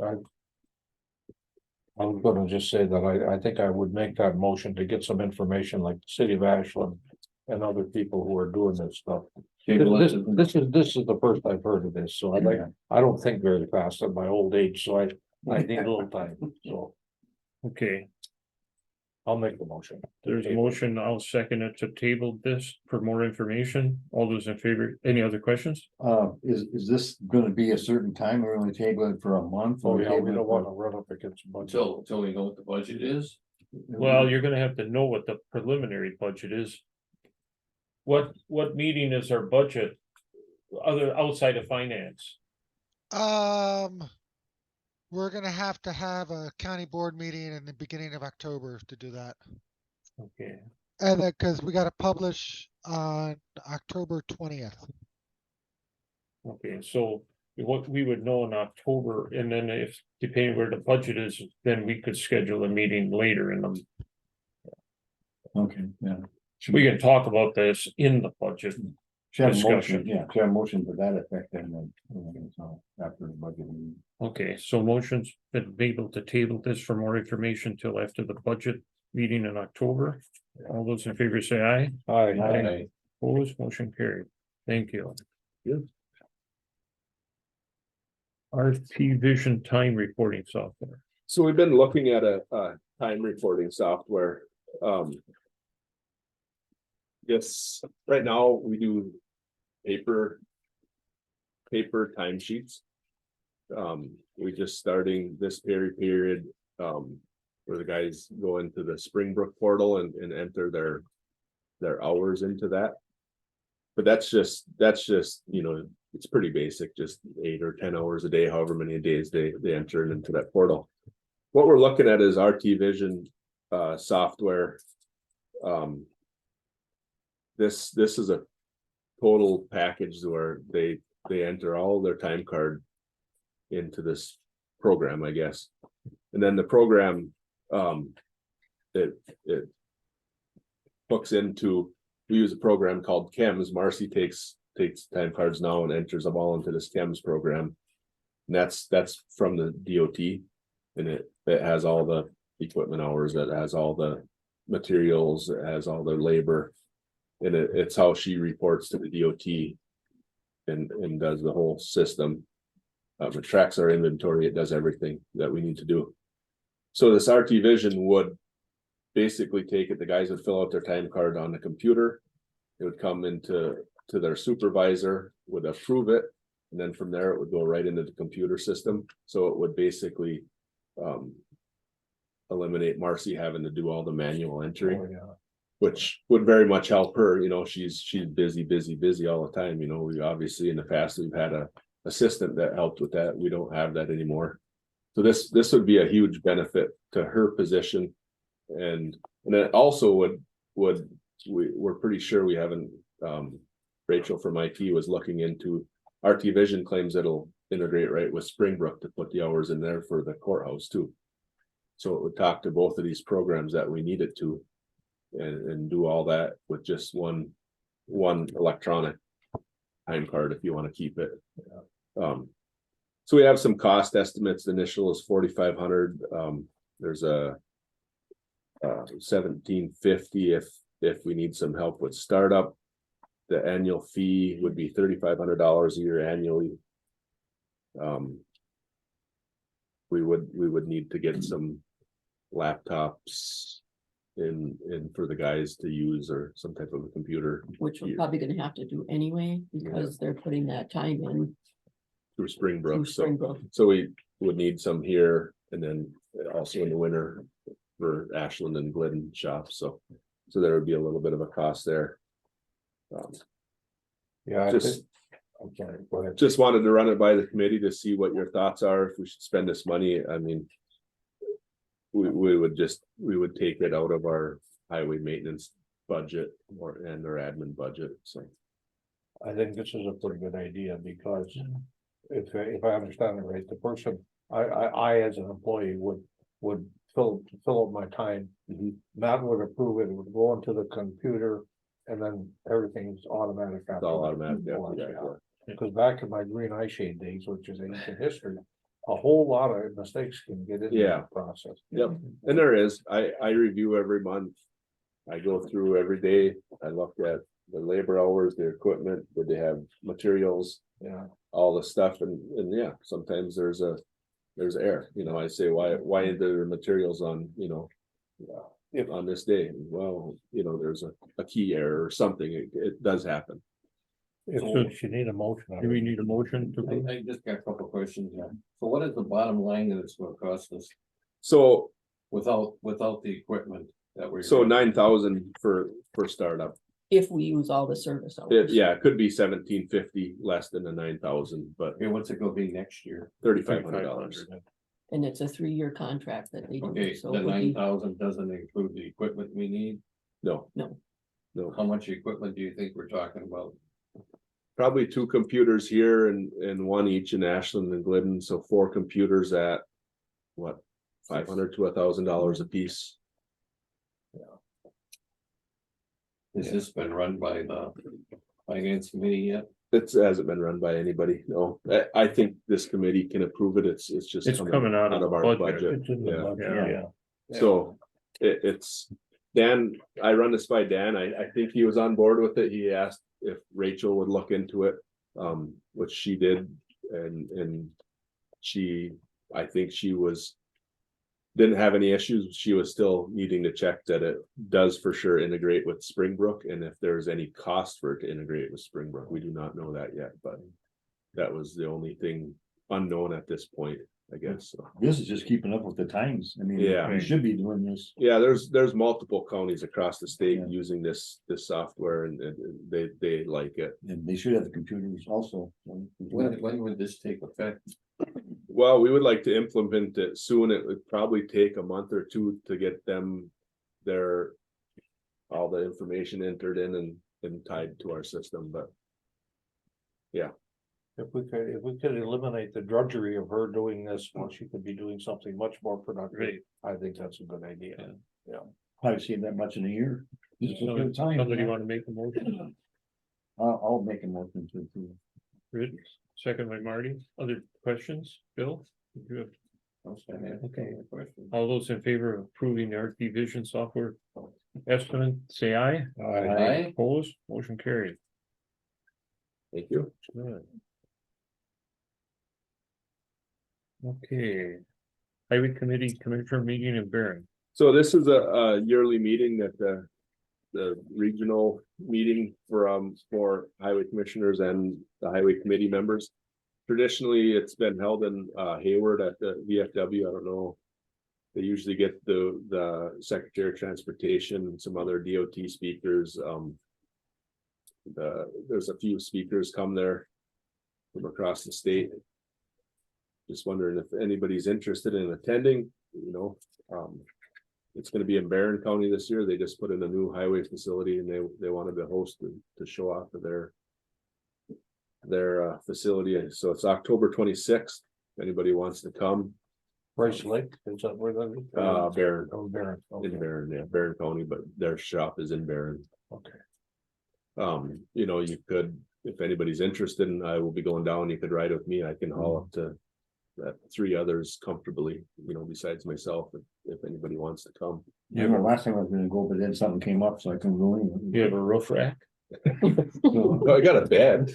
I'm gonna just say that I think I would make that motion to get some information like the city of Ashland. and other people who are doing this stuff. Okay, well, This is the first I've heard of this, so I don't think very fast at my old age, so I need a little time, so Okay, I'll make the motion. there's a motion, I'll second it to table this for more information. All those in favor, any other questions? is this gonna be a certain time, or only table it for a month? Oh, or yeah, table we it don't for- wanna run up against. a bunch Until we know what the budget is. Well, you're gonna have to know what the preliminary budget is. What meeting is our budget? Other outside of finance? We're gonna have to have a county board meeting in the beginning of October to do that. Okay, And then, cause we gotta publish on October 20th. okay, so what we would know in October, and then if, depending where the budget is, then we could schedule a meeting later in the. Okay, yeah. We can talk about this in the budget. Should have a discussion. motion, yeah, should have a motion to that effect, and then, so after the budget. meeting. Okay, so motion's been able to table this for more information till after the budget meeting in October. All those in favor say aye. Aye. Opposed, motion carried. Thank you. Good. RT Vision time reporting software. So we've been looking at a time reporting software. Yes, right now we do paper timesheets. We just starting this period, where the guys go into the Springbrook portal and enter their hours into that. But that's just, you know, it's pretty basic, just 8 or 10 hours a day, however many days they enter it into that portal. What we're looking at is RT Vision software. This is a total package where they enter all their time card into this program, I guess. And then the program, it hooks into, we use a program called Chems. Marcy takes time cards now and enters them all into this Chems program. And that's from the DOT, and it has all the equipment hours, it has all the materials, it has all the labor. And it's how she reports to the DOT and does the whole system. It tracks our inventory, it does everything that we need to do. So this RT Vision would basically take it, the guys would fill out their time card on the computer. It would come into their supervisor, would approve it, and then from there it would go right into the computer system. So it would basically eliminate Marcy having to do all the manual entry. Oh, yeah. Which would very much help her, you know, she's busy all the time, you know, we obviously in the past, we've had a assistant that helped with that, we don't have that anymore. So this would be a huge benefit to her position. And it also we're pretty sure we haven't, Rachel from IT was looking into, RT Vision claims it'll integrate right with Springbrook to put the hours in there for the courthouse too. So it would talk to both of these programs that we need it to. And do all that with just one electronic time card if you want to keep it. So we have some cost estimates. The initial is 4,500. There's a 1,750 if we need some help with startup. The annual fee would be $3,500 a year annually. We would need to get some laptops in for the guys to use, or some type of a computer Which we're probably gonna have to do anyway, because they're putting that time in through through Springbrook. So Springbrook. we would need some here, and then also in the winter for Ashland and Glidden shops. So there would be a little bit of a cost there. Yeah, I Just- think, I'm sorry, go ahead. Just wanted to run it by the committee to see what your thoughts are, if we should spend this money. I mean, we would take it out of our highway maintenance budget and our admin budget, so. I think this is a pretty good idea, because if I understand it right, the person, I as an employee would fill out my time. Matt would approve it, it would go into the computer, and then everything's automatic. It's all automatic. Oh, yeah. Because back in my green eye shade days, which is ancient history, a whole lot of mistakes can get into Yeah. that process. Yep. And there is, I review every month. I go through every day, I look at the labor hours, the equipment, did they have materials, Yeah, all the stuff, and yeah, sometimes there's error, I say, why are there materials on, if, on this day? Well, there's a key error or something, it does happen. if you need a motion. on Do we it. need a motion to? I just got a couple of questions here. So what is the bottom line that it's gonna cost us So, without the equipment that we're? 9,000 for startup. If we use all the service It, hours. yeah, it could be 1,750 less than the 9,000, but Okay, what's it gonna be next year? $3,500. And it's a 3-year contract that they do. Okay, So the it would be 9,000 doesn't include the equipment we need. No, No, no, How much equipment do you think we're talking about? probably 2 computers here and 1 each in Ashland and Glidden, so 4 computers at what? $500 to $1,000 a piece. Has this been run by the finance committee yet? It hasn't been run by anybody, no. I think this committee can approve it, it's just. It's coming out of the our budget. It's in the Yeah. budget, yeah. So it's Dan, I run this by Dan. I think he was on board with it. He asked if Rachel would look into it, which she did. And I think she didn't have any issues. She was still needing to check that it does for sure integrate with Springbrook. And if there's any cost for it to integrate with Springbrook, we do not know that yet, but that was the only thing unknown at this point, I guess. So. This is just keeping up with the times. I mean, Yeah. we should be doing this. Yeah, there's multiple counties across the state Yeah. using this software and they like it. And they should have the computers also. When would this take effect? Well, we would like to implement it soon. It would probably take a month or 2 to get them all the information entered in and tied to our system, but If we could eliminate the drudgery of her doing this, when she could be doing something much more productive, I think that's a good idea. Probably seen that much in a year. Just look at the time. Somebody want to make a motion? I'll make a motion to approve. Rich, second by Marty. Other questions? Bill? You have- Okay. Question. All those in favor of approving the RT Vision software estimate, say aye. Aye. Opposed, motion carried. thank you. Good. Okay. Highway Committee Commissioner meeting in Barron. So this is a yearly meeting that the regional meeting for highway commissioners and the highway committee members. Traditionally, it's been held in Hayward at the VFW. I don't know. They usually get the Secretary of Transportation and some other DOT speakers. There's a few speakers come there from across the state. Just wondering if anybody's interested in attending, it's gonna be in Barron County this year. They just put in a new highway facility and they wanted to host to show off of their facility. So it's October 26th. If anybody wants to come, Bryce Lake, is that where that? Barron, Oh, Barron, okay, in Barron, yeah, Barron County, but their shop is in Barron. okay. You could, if anybody's interested, and I will be going down, you could ride with me. I can haul up to 3 others comfortably, besides myself, if anybody wants to come. Yeah, the last time I was gonna go, but then something came up, so I couldn't go in. You have a roof rack? Oh, I got a bed.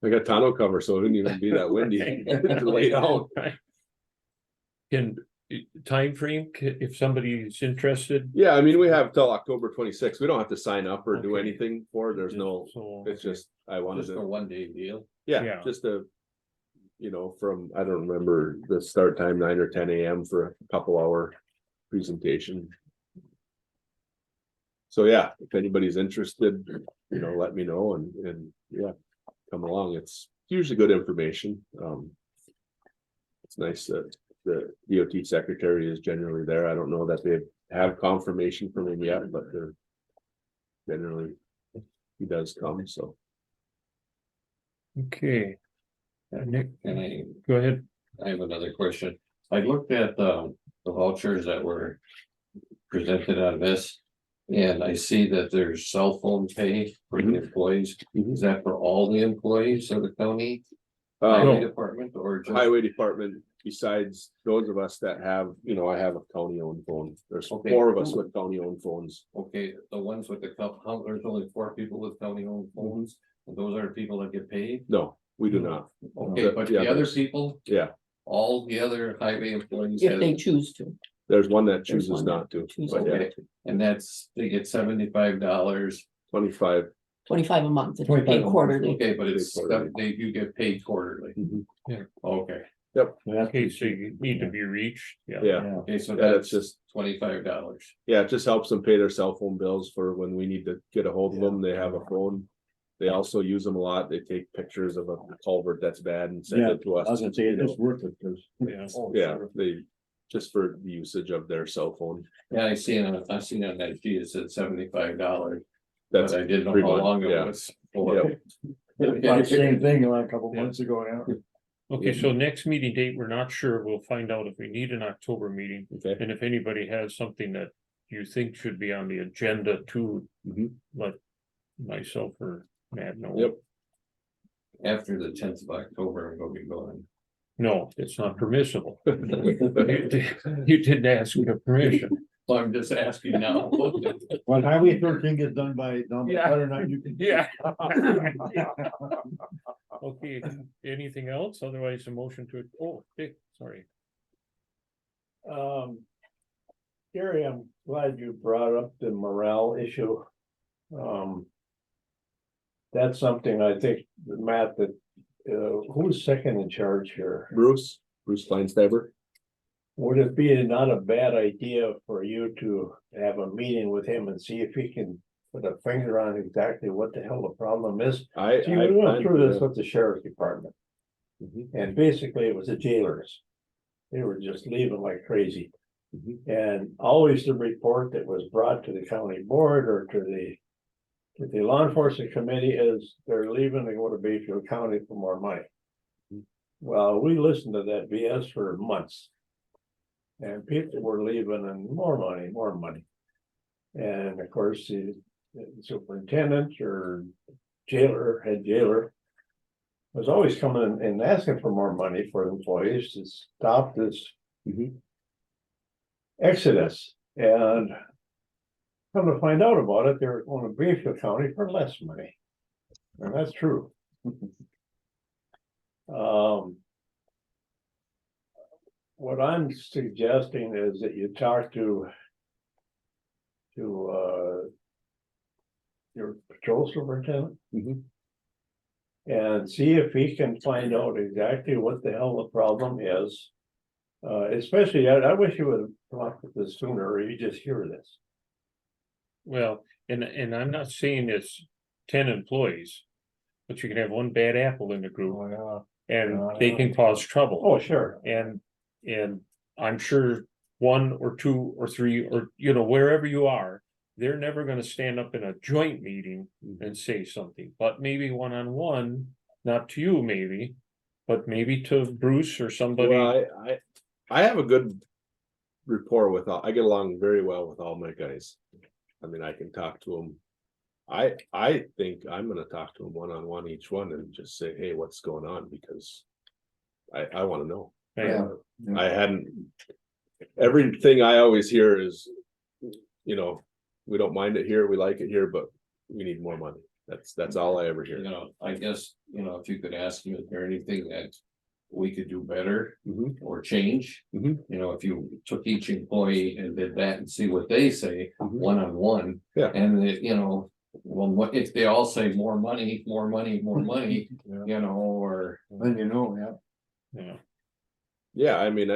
I got tonneau cover, so it wouldn't even be that windy to lay down. Can, time frame? If somebody's interested? Yeah, I mean, we have till October 26th. We don't have to sign up or do Okay. anything for it. There's no, So, it's just, I wanted Just a to, 1-day deal. yeah, Yeah. just from, I don't remember the start time, 9 or 10 AM for a couple hour presentation. So yeah, if anybody's interested, let me know and yeah, come along. It's usually good information. It's nice that the DOT secretary is generally there. I don't know that they have confirmation from him yet, but they're generally, he does come, so. okay. Nick, And go ahead. I have another question. I looked at the vouchers that were presented on this. And I see that there's cell phone pay for the employees. Mhm. Is that for all the employees of the county? Highway department or just? Highway department besides those of us that have, I have a county owned phone. There's Okay. 4 of us with county owned phones. Okay, the ones with the, there's only 4 people with county owned phones, and those are people that get paid? No, we do not. Okay, but Yeah, the other but- people, Yeah, all the other highway employees. If have- they choose to. there's one that There's chooses one that not to, chooses but yeah, Okay, and that's, they get $75. 25. 25 a month, it's 25 a paid month. quarterly. Okay, but it's, Quarterly. you get paid quarterly. Mhm. Okay, Okay, so you need to be reached, yeah. Yeah, okay, so yeah, that's that's just, $25. yeah, it just helps them pay their cell phone bills for when we need to get a hold of them. They have a phone. They also use them a lot. They take pictures of a culvert that's bad and send Yeah, it to us. I was gonna say it's worth it, cause. Yeah. Yeah, they, just for the usage of their cell phone. Yeah, I seen on that sheet, it said $75, That's, but I didn't know pretty how much, long yeah. it was. for. About the same thing a couple Yeah. months ago now. Okay, so next meeting date, we're not sure. We'll find out if we need an October meeting. okay. And if anybody has something that you think should be on the agenda to Mhm. let myself or Matt know. Yep. After the 10th of October, I'm gonna be going. No, it's not permissible. You didn't ask for permission. So I'm just asking now. When Highway 13 gets done by, Yeah. better not you can. Yeah. Okay, anything else? Otherwise, a motion to, oh, Dick, sorry. Gary, I'm glad you brought up the morale issue. That's something I think, Matt, that, who's second in charge here? Bruce Feinsteiber. Would it be not a bad idea for you to have a meeting with him and see if he can put a finger on exactly what the hell the problem is? See, we went through this with the sheriff's department, Mhm. and basically it was the jailers. They were just leaving like crazy. Mhm. And always the report that was brought to the county board or to the law enforcement committee is they're leaving to go to Bayfield County for more money. Well, we listened to that BS for months. And people were leaving and more money. And of course, the superintendent or head jailer. Was always coming and asking for more money for employees to stop this. Mhm. Exodus, and come to find out about it, they're going to Bayfield County for less money. And that's true. What I'm suggesting is that you talk to your patrol superintendent. Mhm. And see if he can find out exactly what the hell the problem is. Especially, I wish you would have talked with this sooner, or you just hear this. Well, and I'm not saying it's 10 employees. But you can have one bad apple in the group and they can cause trouble. Oh, sure. And I'm sure 1 or 2 or 3, or wherever you are, they're never gonna stand up in a joint meeting and say something, but maybe one-on-one, not to you maybe. But maybe to Bruce or somebody. Well, I have a good rapport with I get along very well with all my guys. I mean, I can talk to them. I think I'm gonna talk to them one-on-one each one and just say, hey, what's going on? Because I wanna know. Yeah. I hadn't, everything I always hear is, we don't mind it here, we like it here, but we need more money. That's all I ever hear. I guess, if you could ask him, is there anything that we could do better Mhm. or change? Mhm. If you took each employee and did that and see what they say, Mhm. one-on-one. Yeah. And well, what if they all say more money, more money, more money, Yeah. or. Then yeah. Yeah. Yeah, I mean,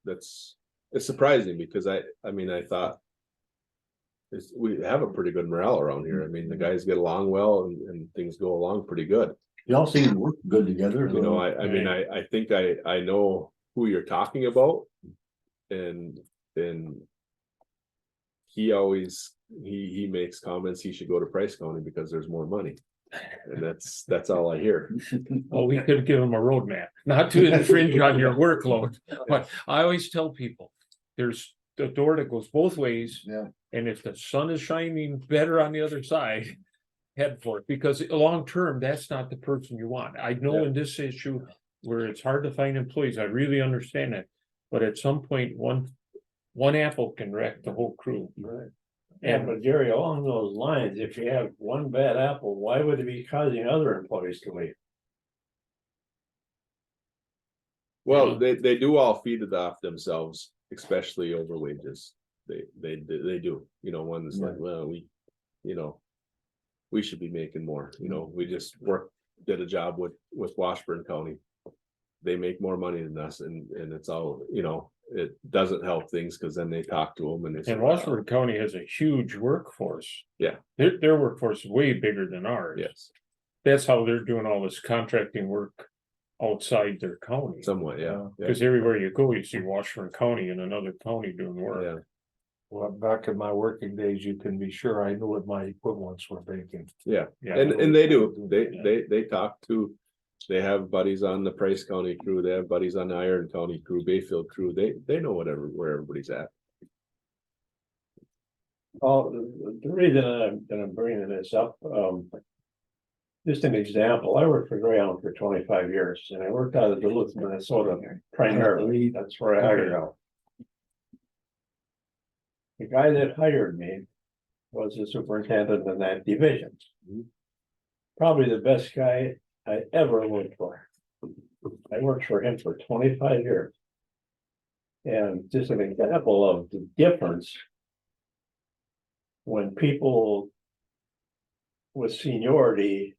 it's surprising because I thought. We have a pretty good morale around here. I mean, the guys get along well and things go along pretty good. Y'all seem to work good together. I mean, I think I know who you're talking about. And he always, he makes comments, he should go to Price County because there's more money. And that's all I hear. Well, we could give them a roadmap, not to infringe on your workload, but I always tell people. There's the door that goes both ways. Yeah. And if the sun is shining better on the other side, head for it, because long term, that's not the person you want. I know Yeah. in this issue, where it's hard to find employees, I really understand that. But at some point, one apple can wreck the whole crew. Right. Yeah, And but Jerry, along those lines, if you have one bad apple, why would it be causing other employees to leave? Well, they do all feed it off themselves, especially over wages. They do, you know, one's like, well, we should be making more, you know, we just did a job with Washburn County. They make more money than us and it's all, you know, it doesn't help things because then they talk to them and they say. And Washburn County has a huge workforce. Yeah. Their workforce is way bigger than ours. Yes, That's how they're doing all this contracting work outside their county. somewhat, yeah. Because everywhere you go, you see Washburn County and another county doing work. Yeah, Well, back in my working days, you can be sure I knew what my equivalents were making. Yeah. and they do, they talk to. They have buddies on the Price County crew, they have buddies on the Iron County crew, Bayfield crew, they know where everybody's at. Oh, the reason I'm bringing this up, just an example, I worked for Greyhound for 25 years and I worked out of Duluth, Minnesota, primarily, that's where I hired out. The guy that hired me was the superintendent in that division. Probably the best guy I ever worked for. I worked for him for 25 years. And just an example of the difference. When people with seniority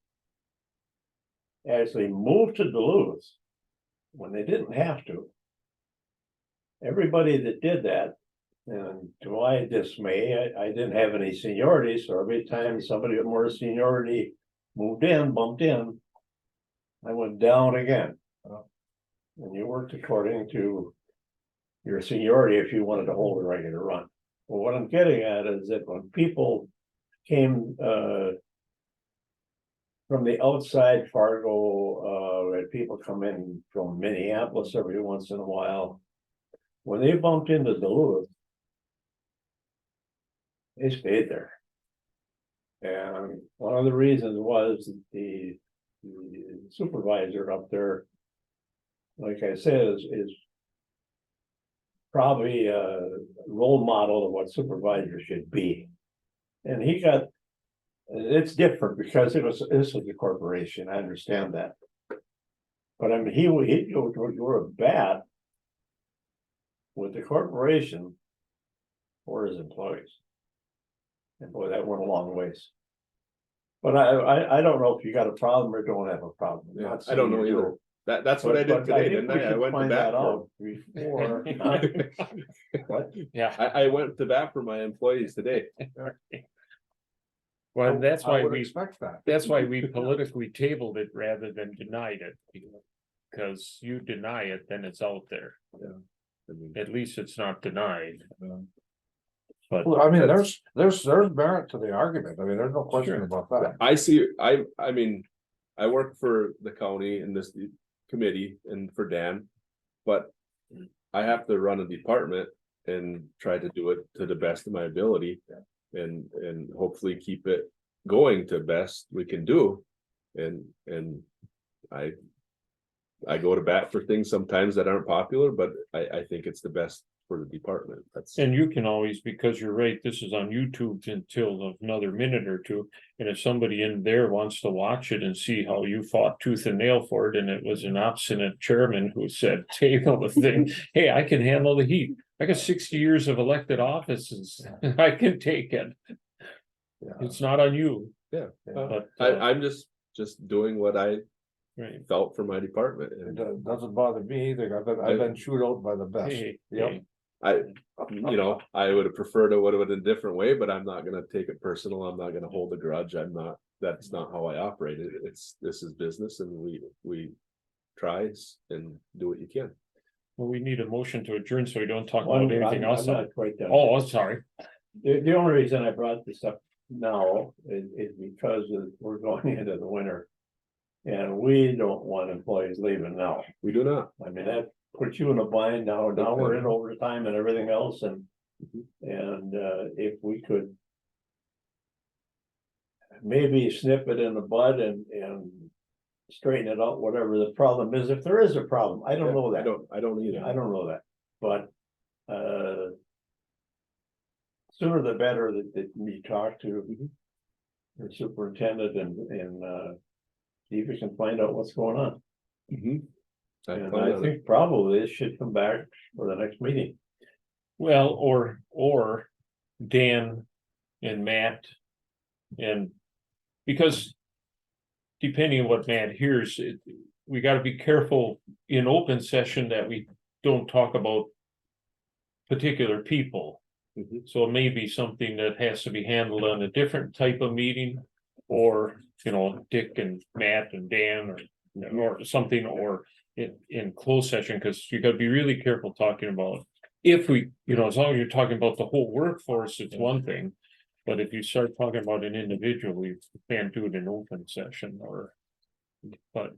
actually moved to Duluth, when they didn't have to. Everybody that did that, and to my dismay, I didn't have any seniority, so every time somebody with more seniority moved in, bumped in, I went down again. And you worked according to your seniority if you wanted to hold a regular run. Well, what I'm getting at is that when people came from the outside Fargo, had people come in from Minneapolis every once in a while. When they bumped into Duluth, they stayed there. And one of the reasons was the supervisor up there, like I said, is probably a role model of what supervisors should be. And he got, it's different because this was a corporation, I understand that. But I mean, he were a bat with the corporation for his employees. And boy, that went a long ways. But I don't know if you got a problem or don't have a problem. I'm Yeah, not I don't know saying you either. do. That's what I did But today, think didn't we I? I should went to find bat that for. out before. What? Yeah, I went to bat for my employees today. well, that's I why would we, expect that. that's why we politically tabled it rather than denied it. Because you deny it, then it's out there. I mean, At least it's not denied. But Well, I mean, there's merit to the argument. I mean, there's no question Sure. about that. I see, I mean, I work for the county and this committee and for Dan. But I have to run a department and try to do it to the best of my ability. And hopefully keep it going to best we can do. And I go to bat for things sometimes that aren't popular, but I think it's the best for the department. That's. And you can always, because you're right, this is on YouTube until another minute or two. And if somebody in there wants to watch it and see how you fought tooth and nail for it, and it was an obstinate chairman who said, table the thing, hey, I can handle the heat. I got 60 years of elected offices. I can take it. It's not on you. Yeah. But I'm just doing what I right. felt for my department. It And doesn't bother me either. I've been chewed out by the best. Hey, Yep. hey, I would have preferred it would have been a different way, but I'm not gonna take it personal. I'm not gonna hold a grudge. That's not how I operate it. This is business and we try and do what you can. well, we need a motion to adjourn so we don't talk One, about anything I'm else. not quite done. Oh, I'm sorry. The only reason I brought this up now is because we're going into the winter. And we don't want employees leaving now. We do not. I mean, that puts you in a bind now. Now we're in overtime and everything else and if we could. Maybe snip it in the bud and straighten it out, whatever the problem is, if there is a problem, I don't know I that. don't either. I don't know that, but, sooner the better that we talk to the superintendent and see if we can find out what's going on. Mhm. And I think probably it should come back for the next meeting. Well, or Dan and Matt. And because depending on what Matt hears, we gotta be careful in open session that we don't talk about particular people. Mhm. So it may be something that has to be handled on a different type of meeting, or, Dick and Matt and Dan or something, or in closed session, because you gotta be really careful talking about. If we, as long as you're talking about the whole workforce, it's one thing, but if you start talking about an individual, you can't do it in open session but,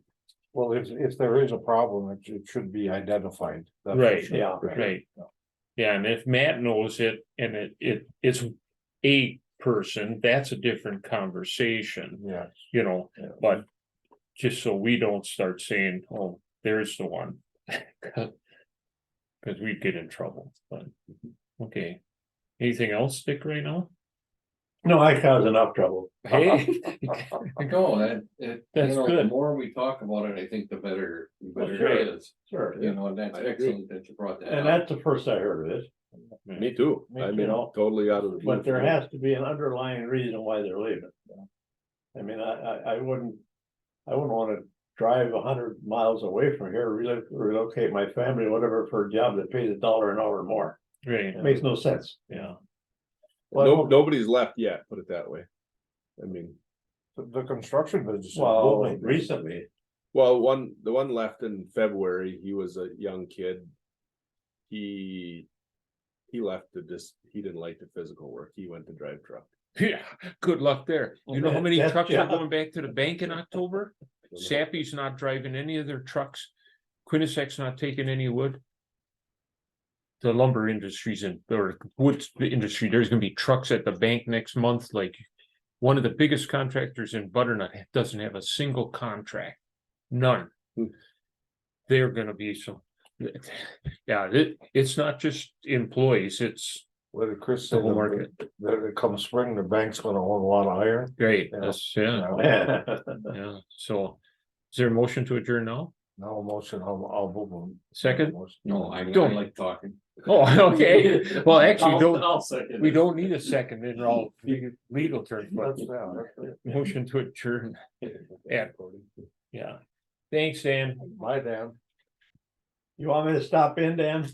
Well, if there is a problem, it should be identified. that's for Right, sure. Yeah. right. Yeah, and if Matt knows it and it's a person, that's a different conversation, Yeah, but. Just so we don't start saying, oh, there's the one. Cause we'd get in trouble, but, okay. Anything else, Dick, right now? No, I caused enough trouble. Hey, No, the That's good. more we talk about it, I think the better Sure. it is, Sure. and that's I agree. excellent that you brought that And up. that's the first I heard of it, Me too. Me I too. mean, totally out of the. blue but there for me. has to be an underlying reason why they're leaving. I mean, I wouldn't wanna drive 100 miles away from here, relocate my family, whatever, for a job that pays $1 an hour more. right, It makes no sense. yeah, No, nobody's left yet, put it that way. I mean, the construction business. is Well, booming. recently, well, the one left in February, he was a young kid. He left he didn't like the physical work. He went to drive truck. yeah, good luck there. You know how many That's- trucks are yeah. going back to the bank in October? Sappy's not driving any of their trucks. Quinnesec's not taking any wood. The lumber industries or wood industry, there's gonna be trucks at the bank next month, like. One of the biggest contractors in Butternut doesn't have a single contract, none. Hmm. They're gonna be some. Yeah, it's not just employees, it's What did Chris the say? whole market, That come spring, the bank's gonna own a lot of iron. great, Yeah. yeah, yeah. yeah, so. Is there a motion to adjourn now? No emotion, I'll move them. Second? No, I Don't. like talking. Oh, okay, well, actually, I'll second we it. don't need a second in all legal terms, but That's motion to adjourn. Yeah, thanks, Dan. my damn. You want me to stop in, Dan?